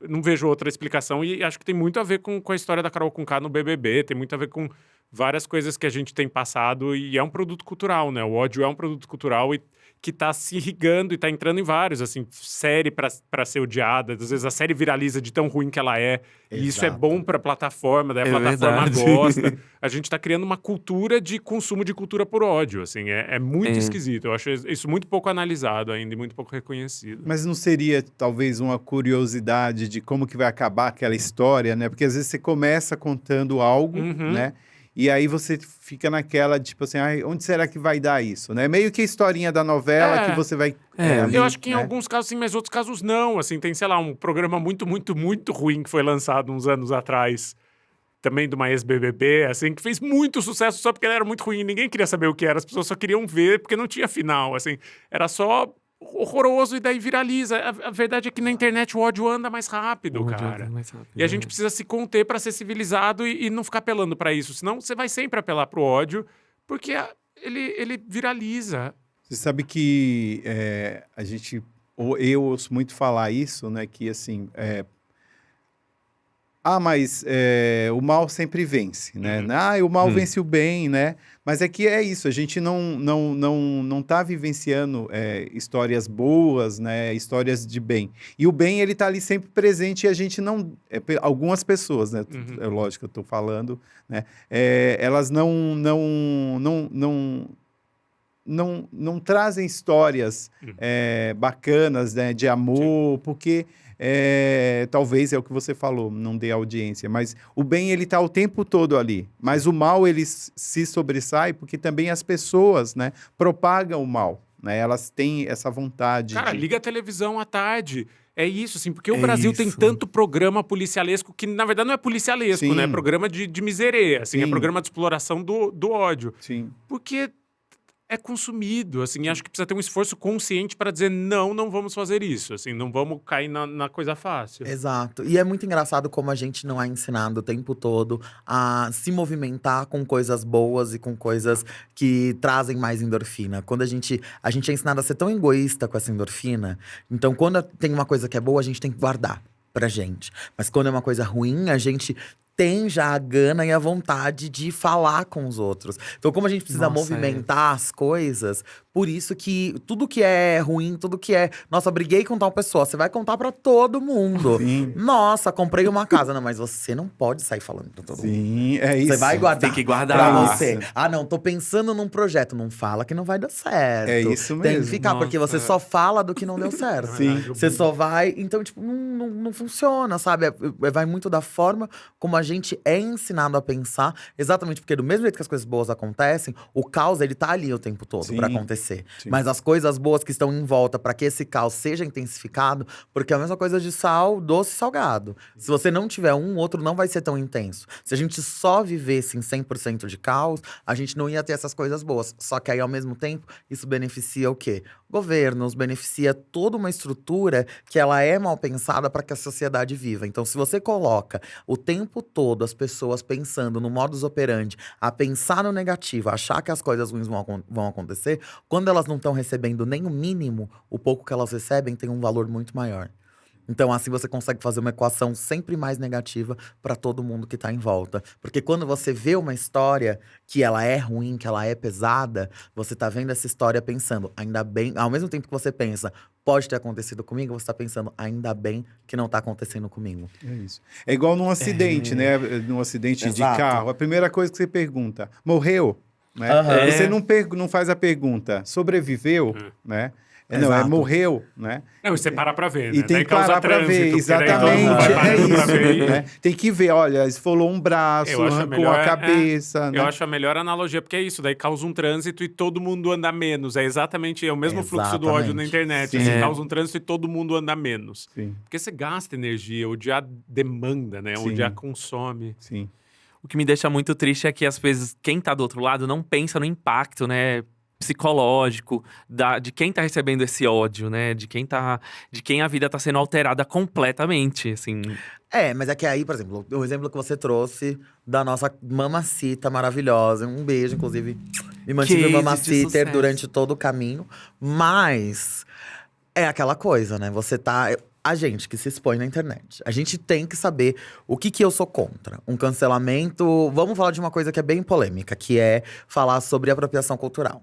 Não vejo outra explicação e acho que tem muito a ver com a história da Carol Conká no BBB, tem muito a ver com várias coisas que a gente tem passado e é um produto cultural, né? O ódio é um produto cultural e que tá se irrigando e tá entrando em vários, assim, série pra ser odiada. Às vezes a série viraliza de tão ruim que ela é. E isso é bom pra plataforma, daí a plataforma verdade. gosta. A gente tá criando uma cultura de consumo de cultura por ódio, assim. É muito esquisito. Eu acho isso muito pouco analisado ainda e muito pouco reconhecido. Mas não seria, talvez, uma curiosidade de como que vai acabar aquela história, né? Porque às vezes você começa contando algo, né? E aí você fica naquela, tipo assim, onde será que vai dar isso, né? Meio que a historinha da novela que você vai... ali, eu acho que em né? alguns casos sim, mas outros casos não. Assim, tem, sei lá, um programa muito, muito, muito ruim que foi lançado uns anos atrás, também de uma ex-BBB, assim, que fez muito sucesso só porque ela era muito ruim. Ninguém queria saber o que era, as pessoas só queriam ver porque não tinha final, assim. Era só horroroso e daí viraliza. A verdade é que na internet o ódio anda mais rápido, cara. E a gente precisa se conter pra ser civilizado e não ficar apelando pra isso. Senão você vai sempre apelar pro ódio, porque ele viraliza. Você sabe que eu ouço muito falar isso, né? Que, assim, mas o mal sempre vence, né? O mal vence o bem, né? Mas é que é isso, a gente não tá vivenciando histórias boas, né? Histórias de bem. E o bem, ele tá ali sempre presente e a gente não... algumas pessoas, né? É lógico que eu tô falando, né? Elas não trazem histórias bacanas, né, de amor, porque talvez é o que você falou, não dê audiência, mas o bem ele está o tempo todo ali, mas o mal ele se sobressai porque também as pessoas, né, propagam o mal, né, elas têm essa vontade. Cara, liga a televisão à tarde. É isso, assim, porque o Brasil tem tanto programa policialesco que, na verdade, não é policialesco, Sim. né? É programa de miserê, assim, é Sim. programa de exploração do ódio. Sim. Porque é consumido, assim, e acho que precisa ter um esforço consciente para dizer não vamos fazer isso, assim, não vamos cair na coisa fácil. Exato. E é muito engraçado como a gente não é ensinado o tempo todo a se movimentar com coisas boas e com coisas que trazem mais endorfina. Quando a gente é ensinado a ser tão egoísta com essa endorfina, então quando tem uma coisa que é boa, a gente tem que guardar pra gente. Mas quando é uma coisa ruim, a gente tem já a gana e a vontade de falar com os outros. Então, como a gente precisa movimentar as coisas, por isso que tudo que é ruim, tudo que é… Nossa, briguei com tal pessoa, você vai contar pra todo mundo. Sim. Nossa, comprei uma casa. Não, mas você não pode sair falando pra todo mundo. Sim, é isso. Você vai guardar Tem que guardar. pra você. Não, tô pensando num projeto. Não fala que não vai dar certo. É isso Tem mesmo. que ficar, porque você só fala do que não deu certo. Sim. Você só vai… Então, tipo, não funciona, sabe? Vai muito da forma como a gente é ensinado a pensar. Exatamente porque do mesmo jeito que as coisas boas acontecem, o caos, ele tá ali o tempo todo Sim. pra acontecer. Sim. Mas as coisas boas que estão em volta pra que esse caos seja intensificado, porque é a mesma coisa de sal, doce e salgado. Se você não tiver um, o outro não vai ser tão intenso. Se a gente só vivesse em 100% de caos, a gente não ia ter essas coisas boas. Só que aí, ao mesmo tempo, isso beneficia o quê? Governos, beneficia toda uma estrutura que ela é mal pensada para que a sociedade viva. Então, se você coloca o tempo todo as pessoas pensando no modus operandi, a pensar no negativo, a achar que as coisas ruins vão acontecer, quando elas não estão recebendo nem o mínimo, o pouco que elas recebem tem um valor muito maior. Então, assim você consegue fazer uma equação sempre mais negativa para todo mundo que tá em volta. Porque quando você vê uma história que ela é ruim, que ela é pesada, você tá vendo essa história pensando, ainda bem… Ao mesmo tempo que você pensa, pode ter acontecido comigo, você tá pensando, ainda bem que não tá acontecendo comigo. É isso. É igual num acidente, né? Num acidente de Exato. carro. A primeira coisa que você pergunta, morreu? Né? Aham. Você não faz a pergunta, sobreviveu? Né? Não, Exato. morreu, né? Não, e você para pra ver, né? E tem Daí que causa parar pra ver, trânsito, porque daí todo exatamente. mundo vai É parando pra isso, ver e- né? Tem que ver, olha, esfolou um braço, Eu acho arrancou melhor, a cabeça, né? Eu acho a melhor analogia, porque é isso, daí causa um trânsito e todo mundo anda menos. É exatamente o mesmo fluxo do ódio na Exatamente. internet. Sim. Assim, É. causa um trânsito e todo mundo anda menos. Sim, Porque você gasta energia, odiar demanda, né? Sim. Odiar consome. sim. O que me deixa muito triste é que, às vezes, quem tá do outro lado não pensa no impacto, né? Psicológico, de quem tá recebendo esse ódio, né? De quem a vida tá sendo alterada completamente, assim. Mas é que aí, por exemplo, o exemplo que você trouxe da nossa mamacita maravilhosa. Um beijo, inclusive. Me mantive Case de mamaciter sucesso. durante todo o caminho. Mas é aquela coisa, né? Você tá… A gente que se expõe na internet. A gente tem que saber o que eu sou contra. Um cancelamento… Vamos falar de uma coisa que é bem polêmica, que é falar sobre apropriação cultural.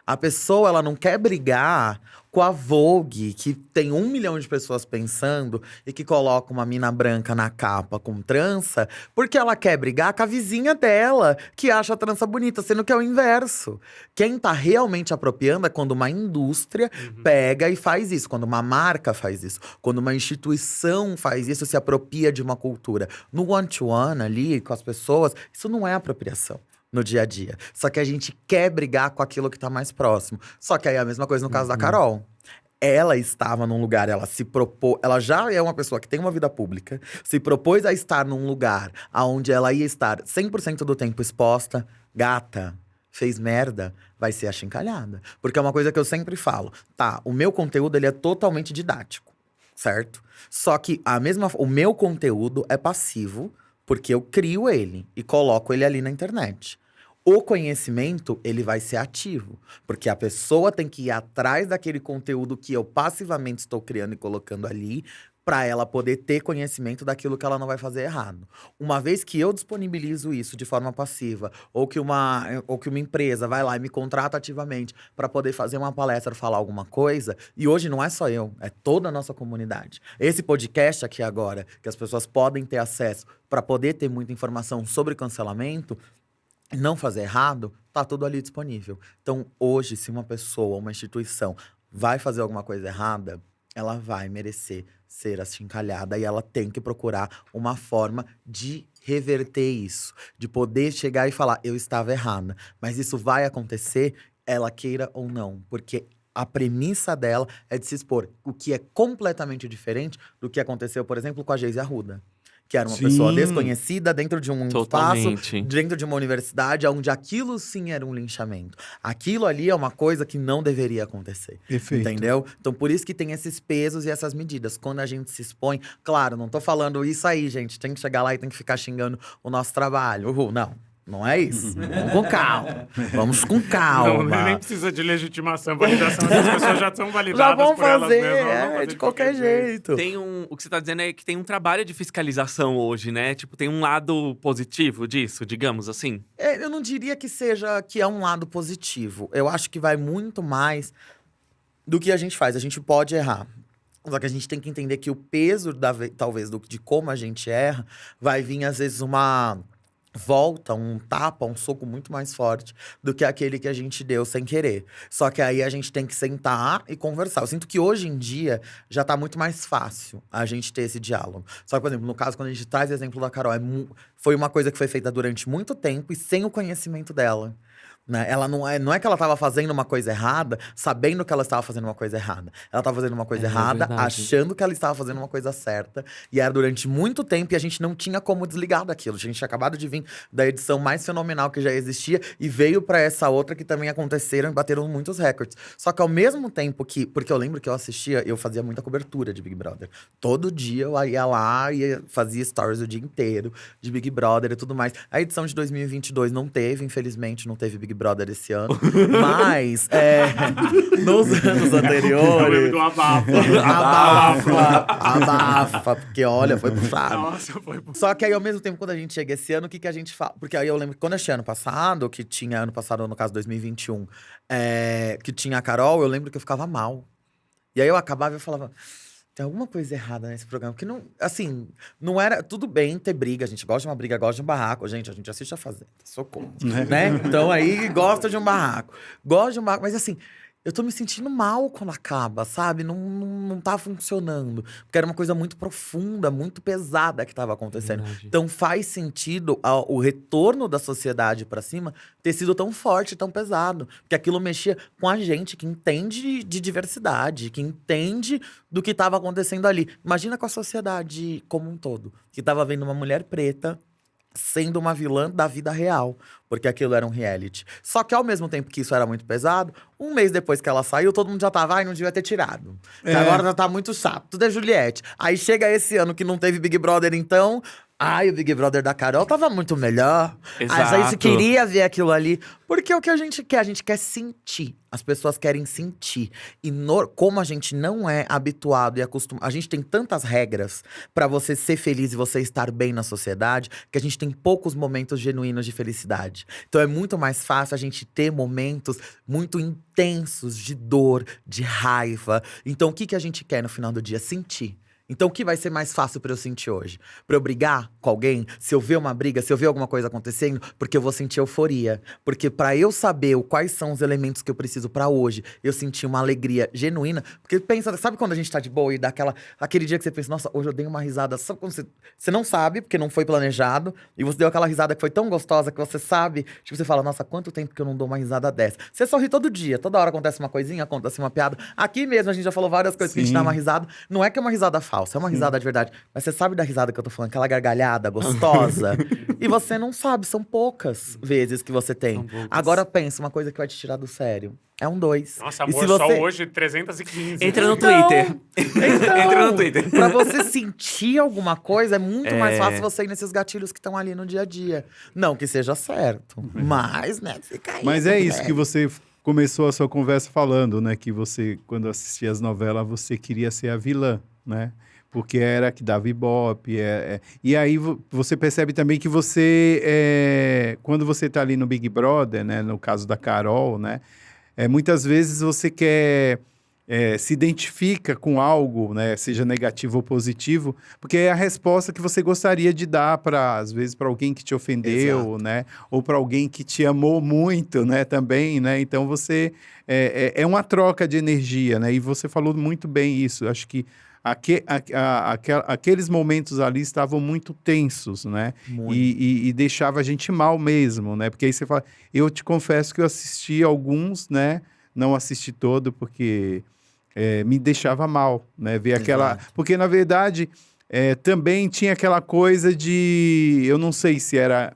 A pessoa, ela não quer brigar com a Vogue, que tem 1 milhão de pessoas pensando e que coloca uma mina branca na capa com trança, porque ela quer brigar com a vizinha dela, que acha a trança bonita, sendo que é o inverso. Quem tá realmente apropriando é quando uma indústria pega e faz isso, quando uma marca faz isso, quando uma instituição faz isso, se apropria de uma cultura. No one-to-one ali, com as pessoas, isso não é apropriação no dia a dia. Só que a gente quer brigar com aquilo que tá mais próximo. Só que aí é a mesma coisa no caso da Carol. Ela estava num lugar, ela se propôs… Ela já é uma pessoa que tem uma vida pública. Se propôs a estar num lugar onde ela ia estar 100% do tempo exposta. Gata, fez merda, vai ser achincalhada. Porque é uma coisa que eu sempre falo. Tá, o meu conteúdo, ele é totalmente didático. Certo? Só que o meu conteúdo é passivo, porque eu crio ele e coloco ele ali na internet. O conhecimento, ele vai ser ativo. Porque a pessoa tem que ir atrás daquele conteúdo que eu passivamente estou criando e colocando ali, para ela poder ter conhecimento daquilo que ela não vai fazer errado. Uma vez que eu disponibilizo isso de forma passiva, ou que uma empresa vai lá e me contrata ativamente para poder fazer uma palestra, falar alguma coisa, e hoje não é só eu, é toda a nossa comunidade. Esse podcast aqui agora, que as pessoas podem ter acesso para poder ter muita informação sobre cancelamento, e não fazer errado, tá tudo ali disponível. Então, hoje, se uma pessoa, uma instituição vai fazer alguma coisa errada, ela vai merecer ser achincalhada e ela tem que procurar uma forma de reverter isso, de poder chegar e falar, eu estava errada. Mas isso vai acontecer, ela queira ou não, porque a premissa dela é de se expor, o que é completamente diferente do que aconteceu, por exemplo, com a Geise Arruda. Que era uma pessoa desconhecida dentro de um espaço, dentro de uma universidade, onde aquilo sim era um linchamento. Aquilo ali é uma coisa que não deveria acontecer. Perfeito. Entendeu? Então, por isso que tem esses pesos e essas medidas. Quando a gente se expõe… Claro, não tô falando isso aí, gente. Tem que chegar lá e tem que ficar xingando o nosso trabalho. Não. Não é isso. Vamos com calma. Vamos com calma. Não, nem precisa de legitimação, validação. As pessoas já são validadas já vão por elas fazer, mesmas. Vão fazer de qualquer jeito. O que você tá dizendo é que tem um trabalho de fiscalização hoje, né? Tipo, tem um lado positivo disso, digamos assim. Eu não diria que é um lado positivo. Eu acho que vai muito mais do que a gente faz. A gente pode errar. Só que a gente tem que entender que o peso, talvez, de como a gente erra, vai vir, às vezes, uma volta, um tapa, um soco muito mais forte do que aquele que a gente deu sem querer. Só que aí a gente tem que sentar e conversar. Eu sinto que hoje em dia já tá muito mais fácil a gente ter esse diálogo. Só que, por exemplo, no caso, quando a gente traz o exemplo da Carol, foi uma coisa que foi feita durante muito tempo e sem o conhecimento dela. Né? Ela não é que ela estava fazendo uma coisa errada, sabendo que ela estava fazendo uma coisa errada. Ela estava fazendo uma coisa errada, achando que ela estava fazendo uma coisa certa. E era durante muito tempo e a gente não tinha como desligar daquilo. A gente tinha acabado de vir da edição mais fenomenal que já existia e veio para essa outra que também aconteceram e bateram muitos recordes. Só que ao mesmo tempo que… Porque eu lembro que eu fazia muita cobertura de Big Brother. Todo dia eu ia lá e fazia stories o dia inteiro de Big Brother e tudo mais. A edição de 2022 não teve, infelizmente, não teve Big Brother esse ano. Mas, nos anos anteriores… do abafa. Abafa. Porque, olha, foi puxado. Nossa, foi puxado. Só que aí, ao mesmo tempo, quando a gente chega esse ano, o que a gente fala? Porque aí eu lembro que quando eu achei ano passado, que tinha ano passado, no caso 2021, que tinha a Carol, eu lembro que eu ficava mal. E aí eu acabava e eu falava… Tem alguma coisa errada nesse programa. Porque não, assim, não era… Tudo bem ter briga, a gente gosta de uma briga, gosta de um barraco. Gente, a gente assiste a Fazenda, socorro. Né? Então aí gosta de um barraco. Gosta de um barraco, mas assim… Eu tô me sentindo mal quando acaba, sabe? Não tá funcionando. Porque era uma coisa muito profunda, muito pesada que tava acontecendo. Verdade. Então faz sentido o retorno da sociedade pra cima ter sido tão forte, tão pesado. Porque aquilo mexia com a gente que entende de diversidade, que entende do que tava acontecendo ali. Imagina com a sociedade como um todo, que tava vendo uma mulher preta sendo uma vilã da vida real, porque aquilo era um reality. Só que ao mesmo tempo que isso era muito pesado, um mês depois que ela saiu, todo mundo já tava, não devia ter tirado. Que agora já tá muito chato, tudo é Juliette. Aí chega esse ano que não teve Big Brother, então… o Big Brother da Carol tava muito melhor. Exato. A gente queria ver aquilo ali. Porque o que a gente quer sentir. As pessoas querem sentir. E como a gente não é habituado e acostumado… A gente tem tantas regras pra você ser feliz e você estar bem na sociedade, que a gente tem poucos momentos genuínos de felicidade. Então é muito mais fácil a gente ter momentos muito intensos de dor, de raiva. Então o que a gente quer no final do dia? Sentir. Então, o que vai ser mais fácil pra eu sentir hoje? Pra eu brigar com alguém? Se eu ver uma briga, se eu ver alguma coisa acontecendo? Porque eu vou sentir euforia. Porque pra eu saber quais são os elementos que eu preciso pra hoje, eu sentir uma alegria genuína. Porque pensa, sabe quando a gente tá de boa e dá aquele dia que você pensa, nossa, hoje eu dei uma risada. Sabe quando você não sabe, porque não foi planejado, e você deu aquela risada que foi tão gostosa que você sabe, tipo, você fala, nossa, quanto tempo que eu não dou uma risada dessa? Você sorri todo dia, toda hora acontece uma coisinha, acontece uma piada. Aqui mesmo a gente já falou várias coisas que a gente dá uma risada. Não é que é uma risada falsa, é uma risada de verdade. Mas você sabe da risada que eu tô falando, aquela gargalhada gostosa. E você não sabe, são poucas vezes que você tem. Agora pensa, uma coisa que vai te tirar do sério. É um 2. Nossa, E amor, se só você… hoje 315. Entra no Então, Twitter. Entra no Twitter. Pra você sentir alguma coisa, é muito mais fácil você ir nesses gatilhos que estão ali no dia a dia. Não que seja certo, mas, né, fica aí. Mas é isso que você começou a sua conversa falando, né? Que você, quando assistia as novelas, você queria ser a vilã, né? porque era que dava Ibope. E aí você percebe também que você, quando você está ali no Big Brother, né, no caso da Carol, né, muitas vezes você quer… se identifica com algo, né, seja negativo ou positivo, porque é a resposta que você gostaria de dar às vezes para alguém que te ofendeu, né, ou para alguém que te amou muito, né, também, né, então você é uma troca de energia, né, e você falou muito bem isso. Acho que aqueles momentos ali estavam muito tensos, né, e deixava a gente mal mesmo, né, porque aí você fala, eu te confesso que eu assisti alguns, né, não assisti todo porque me deixava mal, né? Ver aquela… Porque, na verdade, também tinha aquela coisa de… Eu não sei se era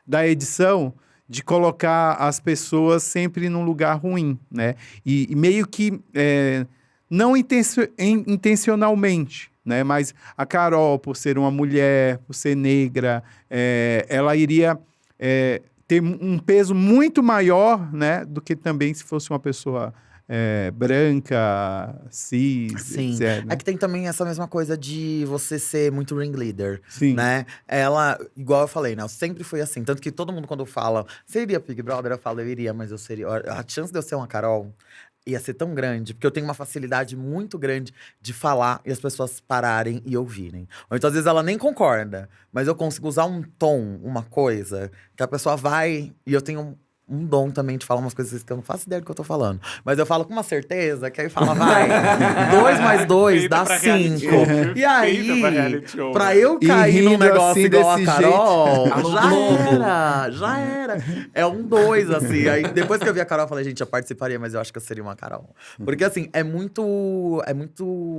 da edição, de colocar as pessoas sempre num lugar ruim, né? E meio que não intencionalmente, né? Mas a Carol, por ser uma mulher, por ser negra, ela iria… ter um peso muito maior, né, do que também se fosse uma pessoa branca, cis, Sim. etc. É que tem também essa mesma coisa de você ser muito ringleader, Sim. né? Ela, igual eu falei, né? Eu sempre fui assim. Tanto que todo mundo, quando fala, você iria Big Brother? Eu falo, eu iria, mas eu seria… A chance de eu ser uma Carol ia ser tão grande, porque eu tenho uma facilidade muito grande de falar e as pessoas pararem e ouvirem. Ou então, às vezes, ela nem concorda, mas eu consigo usar um tom, uma coisa, que a pessoa vai… E eu tenho um dom também de falar umas coisas que eu não faço ideia do que eu tô falando. Mas eu falo com uma certeza, que aí fala, vai, 2 mais 2 dá 5. E aí, pra eu cair num negócio assim, igual a desse Carol, jeito. já era. É um 2, assim. Aí depois que eu vi a Carol, eu falei, gente, eu participaria, mas eu acho que eu seria uma Carol. Porque assim, é muito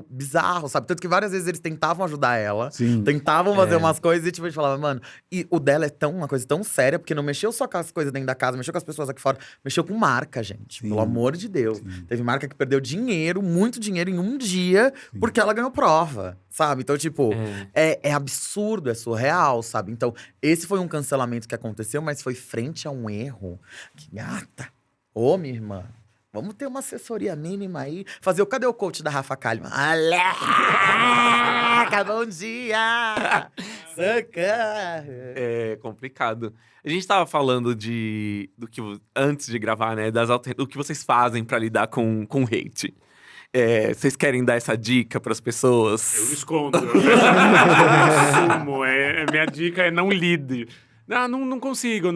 bizarro, sabe? Tanto que várias vezes eles tentavam ajudar ela, Sim. tentavam fazer umas coisas e tipo, a gente falava, mano, e o dela é uma coisa tão séria, porque não mexeu só com as coisas dentro da casa, mexeu com as pessoas aqui fora, mexeu com marca, gente. Sim. Pelo amor de Deus. Teve marca que perdeu dinheiro, muito dinheiro em um dia, porque ela ganhou prova, sabe? Então, tipo, é absurdo, é surreal, sabe? Então, esse foi um cancelamento que aconteceu, mas foi frente a um erro. Que gata! Ô, minha irmã, vamos ter uma assessoria mínima aí. Cadê o coach da Rafa Kalimann? Aleca, bom dia! Socorro! É complicado. A gente tava falando antes de gravar, né? Do que vocês fazem pra lidar com hate. Vocês querem dar essa dica pras pessoas? Eu escondo. Eu assumo. Minha dica é não lide. Não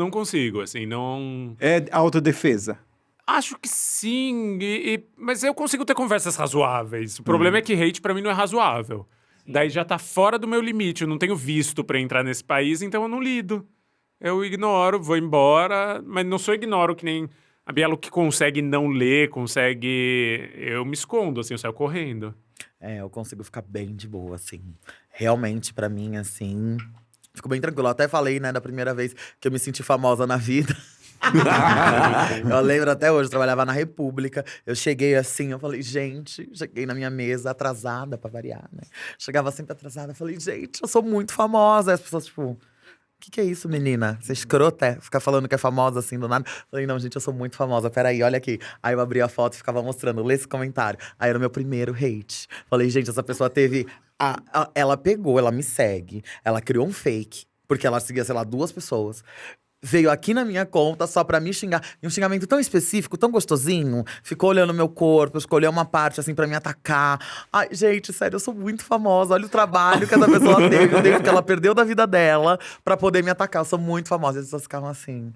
consigo, assim, não… É autodefesa. Acho que sim, mas eu consigo ter conversas razoáveis. O problema é que hate pra mim não é razoável. Daí já tá fora do meu limite, eu não tenho visto pra entrar nesse país, então eu não lido. Eu ignoro, vou embora, mas não sou ignoro que nem a Bielo que consegue não ler, Eu me escondo, assim, eu saio correndo. Eu consigo ficar bem de boa, assim. Realmente, pra mim, assim… Fico bem tranquilo. Eu até falei, né, da primeira vez que eu me senti famosa na vida. Eu lembro até hoje, eu trabalhava na República. Eu cheguei assim, eu falei, gente… Cheguei na minha mesa atrasada, pra variar, né? Chegava sempre atrasada, falei, gente, eu sou muito famosa. Aí as pessoas, tipo… O que é isso, menina? Você é escrota? Ficar falando que é famosa assim do nada? Falei, não, gente, eu sou muito famosa. Peraí, olha aqui. Aí eu abri a foto e ficava mostrando, lê esse comentário. Aí era o meu primeiro hate. Falei, gente, essa pessoa teve… ela pegou, ela me segue. Ela criou um fake. Porque ela seguia, sei lá, 2 pessoas. Veio aqui na minha conta só pra me xingar. E um xingamento tão específico, tão gostosinho. Ficou olhando meu corpo, escolheu uma parte, assim, pra me atacar. Ai, gente, sério, eu sou muito famosa. Olha o trabalho que essa pessoa teve, o tempo que ela perdeu da vida dela pra poder me atacar. Eu sou muito famosa. E as pessoas ficavam assim…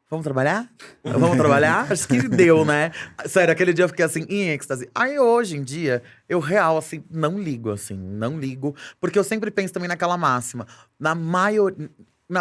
Vamos trabalhar? Vamos trabalhar? Acho que deu, né? Sério, aquele dia eu fiquei assim, em êxtase. Aí hoje em dia, eu real, assim, não ligo. Porque eu sempre penso também naquela máxima. Na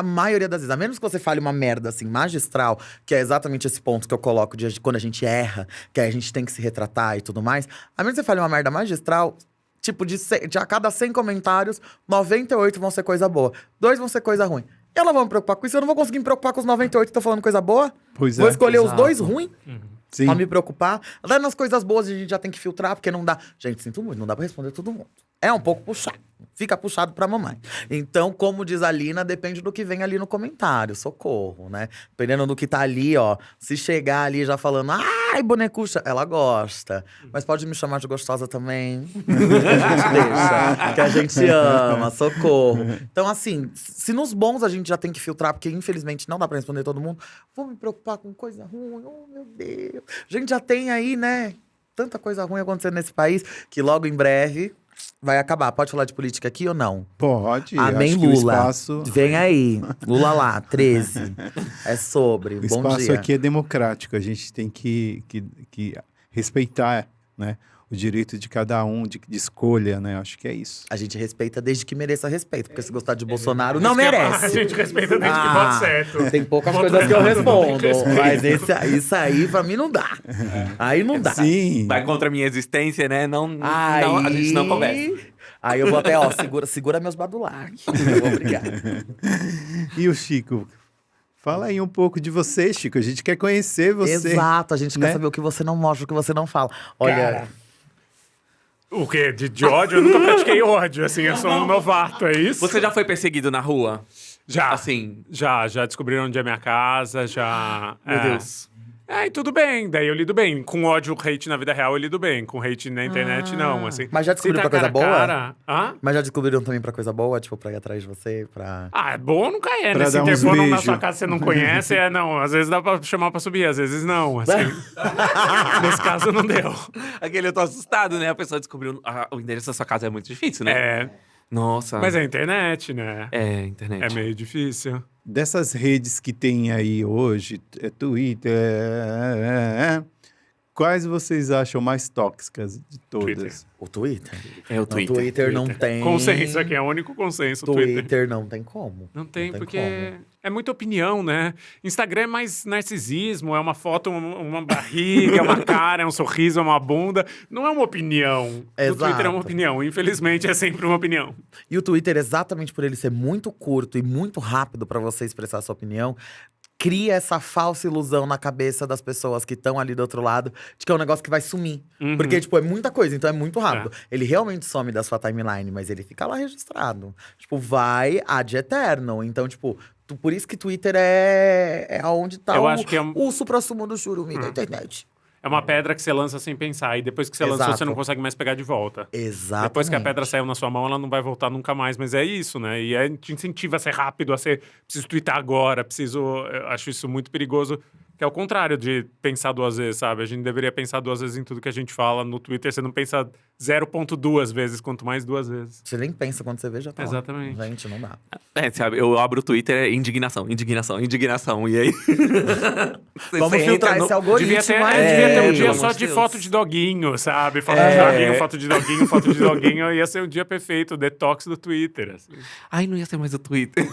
maioria das vezes, a menos que você fale uma merda, assim, magistral, que é exatamente esse ponto que eu coloco de quando a gente erra, que aí a gente tem que se retratar e tudo mais. A menos que você fale uma merda magistral, tipo, de a cada 100 comentários, 98 vão ser coisa boa. 2 vão ser coisa ruim. Eu não vou me preocupar com isso, eu não vou conseguir me preocupar com os 98 que estão falando coisa boa. Pois Vou é. escolher os Exato. 2 ruins Sim. pra me preocupar. Até nas coisas boas a gente já tem que filtrar, porque não dá… Gente, sinto muito, não dá pra responder todo mundo. É um pouco puxado. fica puxado pra mamãe. Então, como diz a Lina, depende do que vem ali no comentário. Socorro, né? Dependendo do que tá ali, ó. Se chegar ali já falando, ai, bonecucha, ela gosta. Mas pode me chamar de gostosa também. A gente deixa. Que a gente ama, socorro. Então, assim, se nos bons a gente já tem que filtrar, porque infelizmente não dá pra responder todo mundo. Vou me preocupar com coisa ruim, oh meu Deus. A gente já tem aí, né? Tanta coisa ruim acontecendo nesse país que logo em breve vai acabar. Pode falar de política aqui ou não? Pode. Amém, acho que o Lula. espaço, Vem aí. Lula lá, 13. É sobre. o Bom espaço dia. aqui é democrático. A gente tem que respeitar, né, o direito de cada um de escolha, né? Acho que é isso. A gente respeita desde que mereça respeito. Porque se gostar de Bolsonaro, Isso não que é- merece. A gente respeita desde que vote certo. Tem poucas Voto coisas que eu errado, respondo. tem respeito. Mas isso aí, pra mim, não dá. Aí não dá. Sim. Vai contra a minha existência, né? Não, Aí, não, a gente não conversa. Aí eu vou até, ó, segura meus badulac. Eu vou brigar. E o Chico? Fala aí um pouco de você, Chico. A gente quer conhecer você. Exato, a gente né? quer saber o que você não mostra, o que você não fala. Olha, Cara, o quê? De ódio? Eu nunca pratiquei ódio, assim, eu sou um novato, é isso? Você já foi perseguido na rua? Já. Assim, Já descobriram onde é minha casa, já… meu Deus. É, e tudo bem, daí eu lido bem. Com ódio, hate na vida real, eu lido bem. Com hate na internet, não, assim. Mas já Se descobriu tá pra coisa cara a boa? cara- Hã? mas já descobriram também pra coisa boa? Tipo, pra ir atrás de você, pra… Ah, bom nunca é, Pra né? Se dar uns interfonam na beijos. sua casa que você não conhece, não. Às vezes dá pra chamar pra subir, às vezes não, assim. Nesse caso, não deu. Aquele eu tô assustado, né? A pessoa descobriu o endereço da sua casa é muito difícil, né? É, Nossa. mas é a internet, né? É, internet. É meio difícil. Dessas redes que tem aí hoje, Twitter, quais vocês acham mais tóxicas de todas? Twitter. O Twitter? É o Não, Twitter. Twitter não tem… Consenso aqui, é o único consenso, Twitter. Twitter não tem como. Não tem, porque como. é muita opinião, né? Instagram é mais narcisismo, é uma foto, uma barriga, é uma cara, é um sorriso, é uma bunda. Não é uma opinião. Exato. O Twitter é uma opinião. Infelizmente, é sempre uma opinião. E o Twitter, exatamente por ele ser muito curto e muito rápido pra você expressar a sua opinião, cria essa falsa ilusão na cabeça das pessoas que estão ali do outro lado de que é um negócio que vai sumir. Uhum. Porque, tipo, é muita coisa, então é muito rápido. Ele realmente some da sua timeline, mas ele fica lá registrado. Tipo, vai ad eternum. Então, tipo, por isso que Twitter é onde tá Eu acho que é o suprassumo do churume da internet. É uma pedra que você lança sem pensar. E depois que você lançou, Exato. você não consegue mais pegar de volta. Exatamente. Depois que a pedra saiu na sua mão, ela não vai voltar nunca mais. Mas é isso, né? E te incentiva a ser rápido, a ser… Preciso twittar agora, eu acho isso muito perigoso. Que é o contrário de pensar duas vezes, sabe? A gente deveria pensar duas vezes em tudo que a gente fala. No Twitter, você não pensa 0,2 vezes, quanto mais duas vezes. Você nem pensa quando você vê, já tá lá. Exatamente. Gente, não dá. É, sabe? Eu abro o Twitter, é indignação. E aí… Vamos filtrar esse algoritmo Devia ter, aí. devia ter um dia pelo só amor de de Deus. foto de doguinho, sabe? Foto de doguinho, foto de doguinho, foto de doguinho. Ia ser um dia perfeito, o detox do Twitter. Assim. Ai, não ia ser mais o Twitter.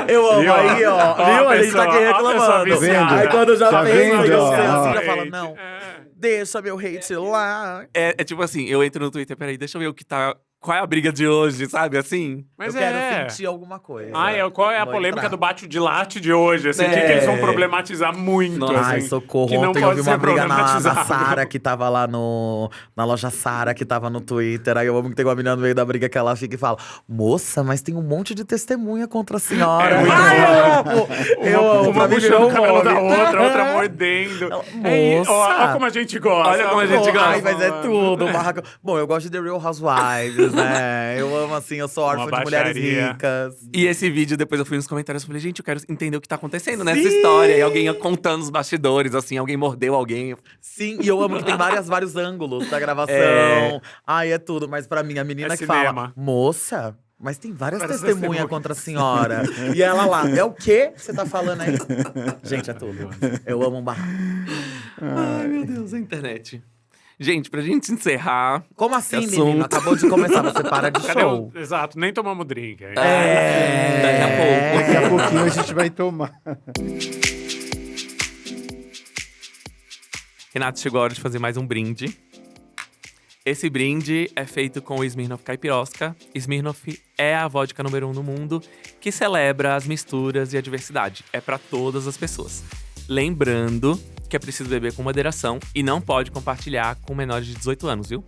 Eu amo Viu? aí, ó. Ó, Viu? a A gente tá aqui pessoa- ó, a pessoa reclamando. viciada. Aí quando já Tá vem, vendo, você ó? assim, já fala, Hate. não, É. deixa meu hate lá. É tipo assim, eu entro no Twitter, peraí, deixa eu ver o que tá… Qual é a briga de hoje, sabe? Assim… Mas eu quero sentir alguma coisa. Qual é a Vou polêmica entrar. do bate-de-latte de hoje? Assim, o que eles vão problematizar muito? Nossa. Assim, Ai, socorro. que não Ontem eu pode vi uma ser briga na problematizado. Sara, que tava lá na loja Sara, que tava no Twitter. Aí eu amo que tem uma menina no meio da briga que ela fica e fala: moça, mas tem um monte de testemunha contra a senhora. muito Ai, bom. eu amo! Eu amo, Uma pra mim puxando virou o cabelo da mome. outra, outra mordendo. Moça. Olha como a gente gosta. Olha como a gente Pô, gosta. ai, mas é tudo. Barraca. Bom, eu gosto de The Real Housewives, né? Eu amo, assim, eu sou órfã Uma de mulheres baixaria. ricas. E esse vídeo, depois eu fui nos comentários e falei, gente, eu quero entender o que tá acontecendo nessa Sim! história. E alguém ia contando os bastidores, assim, alguém mordeu alguém. Sim, e eu amo que tem vários ângulos da gravação. É. Ai, é tudo. Mas pra mim, a menina É que cinema. fala, moça… Mas tem várias Várias testemunhas testemunhas. contra a senhora. E ela lá, é o quê que você tá falando aí? Gente, é tudo. Eu amo um barraco. Ai, meu Deus, a internet. Gente, pra gente encerrar… Como assim, Esse menino? assunto. Acabou de começar, você para de Cadê show. Exato, nem tomamos drink. hein? Daqui a pouco. Daqui a pouquinho a gente vai tomar. Renato, chegou a hora de fazer mais um brinde. Esse brinde é feito com o Smirnoff Caipirosca. Smirnoff é a vodka número 1 no mundo que celebra as misturas e a diversidade. É pra todas as pessoas. Lembrando que é preciso beber com moderação e não pode compartilhar com menores de 18 anos, viu?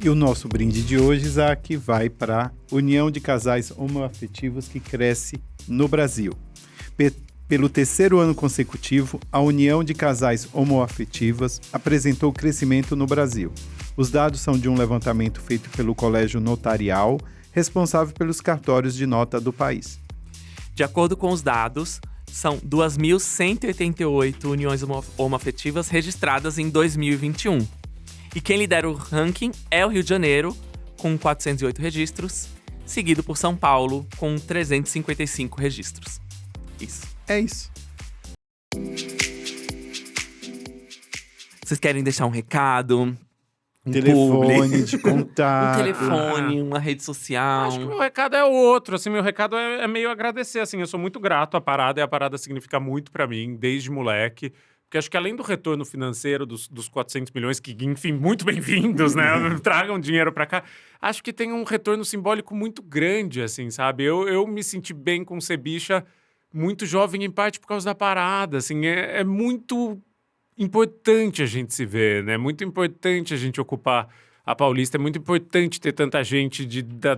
E o nosso brinde de hoje, Isaac, vai para a União de Casais Homoafetivos que cresce no Brasil. Pelo terceiro ano consecutivo, a União de Casais Homoafetivas apresentou crescimento no Brasil. Os dados são de um levantamento feito pelo Colégio Notarial, responsável pelos cartórios de nota do país. De acordo com os dados, são 2.188 uniões homoafetivas registradas em 2021. E quem lidera o ranking é o Rio de Janeiro, com 408 registros, seguido por São Paulo, com 355 registros. Isso. É isso. Vocês querem deixar um recado? Um Telefone publi? de contato. Um telefone, uma rede social. Acho que meu recado é outro, assim, meu recado é meio agradecer, assim, eu sou muito grato à parada, e a parada significa muito pra mim, desde moleque, porque acho que além do retorno financeiro dos 400 milhões, que, enfim, muito bem-vindos, né, tragam dinheiro pra cá, acho que tem um retorno simbólico muito grande, assim, sabe, eu me senti bem com ser bicha muito jovem, em parte por causa da parada, assim, é muito importante a gente se ver, né, muito importante a gente ocupar a Paulista, é muito importante ter tanta gente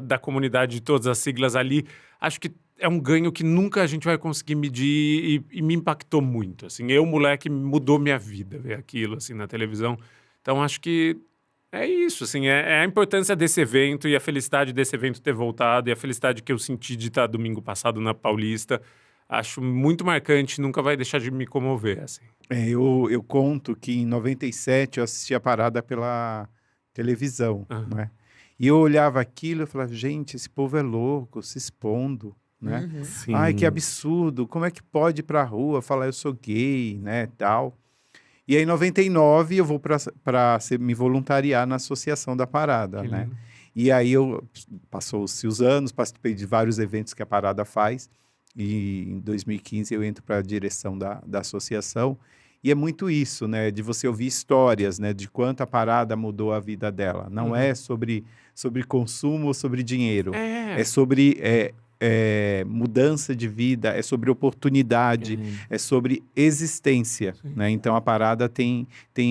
da comunidade de todas as siglas ali. Acho que é um ganho que nunca a gente vai conseguir medir e me impactou muito. Assim, moleque, mudou minha vida ver aquilo assim, na televisão. Então, acho que é isso. Assim, é a importância desse evento e a felicidade desse evento ter voltado e a felicidade que eu senti de estar domingo passado na Paulista. Acho muito marcante, nunca vai deixar de me comover. Assim. Eu conto que em 97 eu assisti a parada pela televisão, né? E eu olhava aquilo e falava, gente, esse povo é louco, se expondo, né? Sim. Ai, que absurdo, como é que pode ir pra rua falar eu sou gay, né, tal. E aí em 99 eu vou para me voluntariar na associação da parada, Que né? lindo. E aí passou-se os anos, participei de vários eventos que a parada faz, e em 2015 eu entro para a direção da associação. E é muito isso, né? De você ouvir histórias, né? De quanto a parada mudou a vida dela. Não é sobre consumo ou sobre dinheiro. É sobre mudança de vida, é sobre oportunidade, é sobre existência, né? Então a parada tem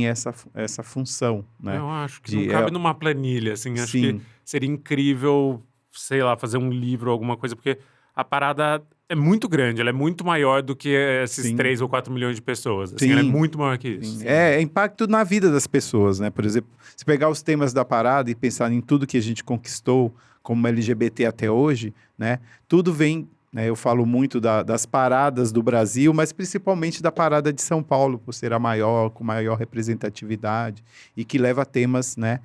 essa função, né? Eu acho que De- não cabe numa planilha, assim. Acho Sim. que seria incrível, sei lá, fazer um livro ou alguma coisa, porque a parada é muito grande, ela é muito maior do que esses Sim. 3 ou 4 milhões de pessoas. Assim, Sim. ela é muito maior que isso. É impacto na vida das pessoas, né? Por exemplo, se pegar os temas da parada e pensar em tudo que a gente conquistou como LGBT até hoje, né? Tudo vem, né? Eu falo muito das paradas do Brasil, mas principalmente da parada de São Paulo, por ser a maior, com maior representatividade e que leva a temas, né?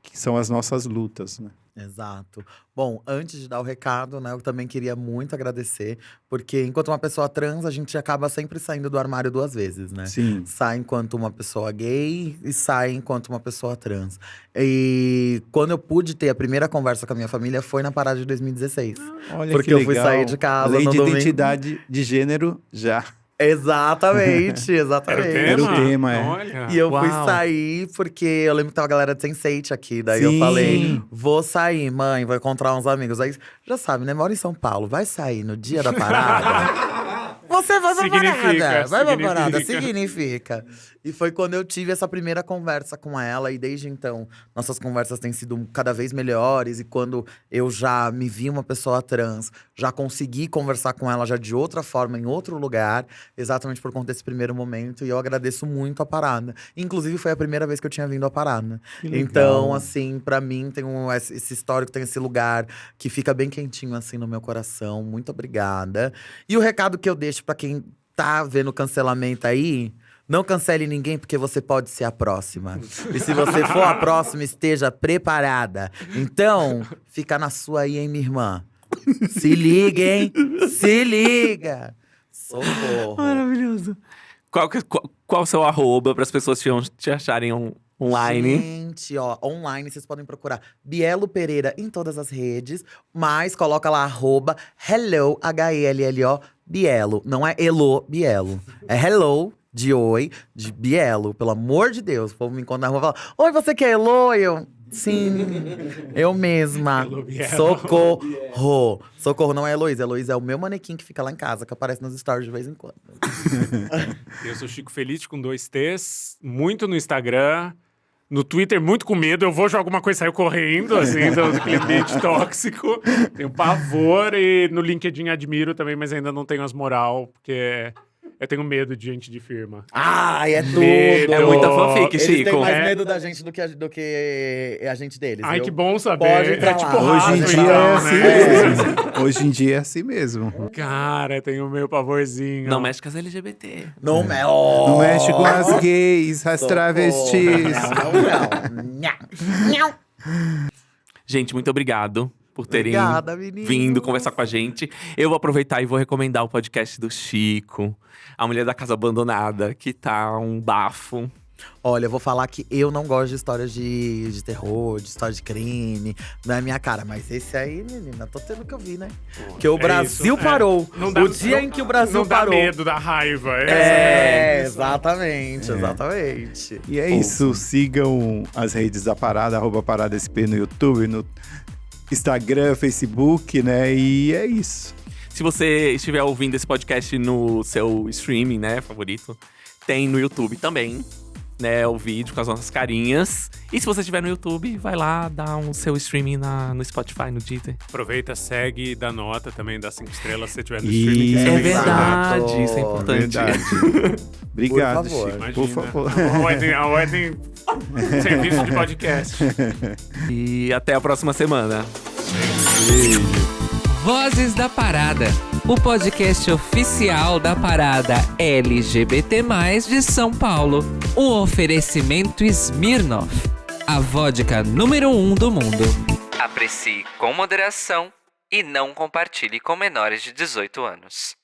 Que são as nossas lutas, né? Exato. Bom, antes de dar o recado, né, eu também queria muito agradecer, porque enquanto uma pessoa trans, a gente acaba sempre saindo do armário 2 vezes, né? Sim. Sai enquanto uma pessoa gay e sai enquanto uma pessoa trans. E quando eu pude ter a primeira conversa com a minha família foi na parada de 2016. Olha Porque que eu fui legal. sair de casa Lei no de domingo. identidade de gênero já. Exatamente, exatamente. Era o tema, é. Olha. E eu fui Uau. sair porque eu lembro que tava a galera de Sense8 aqui. Daí Sim. eu falei, vou sair, mãe, vou encontrar uns amigos. Aí, já sabe, né? Moro em São Paulo, vai sair no dia da parada. Você vai pra parada, vai pra parada, significa. E foi quando eu tive essa primeira conversa com ela. E desde então, nossas conversas têm sido cada vez melhores. E quando eu já me vi uma pessoa trans, já consegui conversar com ela já de outra forma, em outro lugar. Exatamente por conta desse primeiro momento. E eu agradeço muito a parada. Inclusive, foi a primeira vez que eu tinha vindo à parada. Então, assim, pra mim, tem esse histórico, tem esse lugar que fica bem quentinho, assim, no meu coração. Muito obrigada. E o recado que eu deixo pra quem tá vendo cancelamento aí… Não cancele ninguém, porque você pode ser a próxima. E se você for a próxima, esteja preparada. Então, fica na sua aí, hein, minha irmã? Se liga, hein? Se liga! Socorro! Maravilhoso. Qual o seu @, para as pessoas te acharem online? Gente, ó, online vocês podem procurar Bielo Pereira em todas as redes, mas coloca lá @hello, H-E-L-L-O, Bielo. Não é Elo, Bielo. É hello, de oi, de Bielo. Pelo amor de Deus, o povo me encontra na rua e fala: oi, você que é Elo? Eu… Sim, eu mesma. Elo Bielo. Socorro. Socorro, não é Heloísa. Heloísa é o meu manequim que fica lá em casa, que aparece nos stories de vez em quando. Eu sou Chico Felite com 2 T's, muito no Instagram. No Twitter, muito com medo. Eu vou jogar alguma coisa e saio correndo, assim, do ambiente tóxico. Tenho pavor. E no LinkedIn admiro também, mas ainda não tenho as moral, porque eu tenho medo de gente de firma. Ai, é tudo! Medo. É muita fanfic, Eles Chico. têm mais É. medo da gente do que a gente deles. Ai, viu? que bom saber. Pode ir pra É tipo lá. Hoje em rato e dia tal, é assim né? mesmo. Hoje em dia é assim mesmo. Cara, tenho meio pavorzinho. Não mexe com as LGBT. Não, oh, Não mexe com as gays, as travestis. Não. Gente, muito obrigado por terem Obrigada, menino. vindo conversar com a gente. Eu vou aproveitar e vou recomendar o podcast do Chico, A Mulher da Casa Abandonada, que tá um bafo. Olha, eu vou falar que eu não gosto de histórias de terror, de história de crime. Não é minha cara. Mas esse aí, menina, tô tendo que ouvir, né? Porque o Brasil isso, parou. Não dá- O dia não- em que o Brasil não parou. dá medo, dá raiva. Exatamente, exatamente. E é isso, sigam as redes da Parada, @ParadaSP no YouTube, no Instagram, Facebook, né? E é isso. Se você estiver ouvindo esse podcast no seu streaming, né, favorito, tem no YouTube também, né, o vídeo com as nossas carinhas. E se você estiver no YouTube, vai lá, dá um seu streaming no Spotify, no Deezer. Aproveita, segue, dá nota também, dá 5 estrelas se você tiver no Isso. streaming. que É também verdade, Exato. isso é importante. Verdade. Obrigado, Por favor. Chico. Imagina. Por favor. A ordem serviço de podcast. E até a próxima semana. Vozes da Parada, o podcast oficial da Parada LGBT+, de São Paulo. Um oferecimento Smirnoff, a vodka número 1 do mundo. Aprecie com moderação e não compartilhe com menores de 18 anos.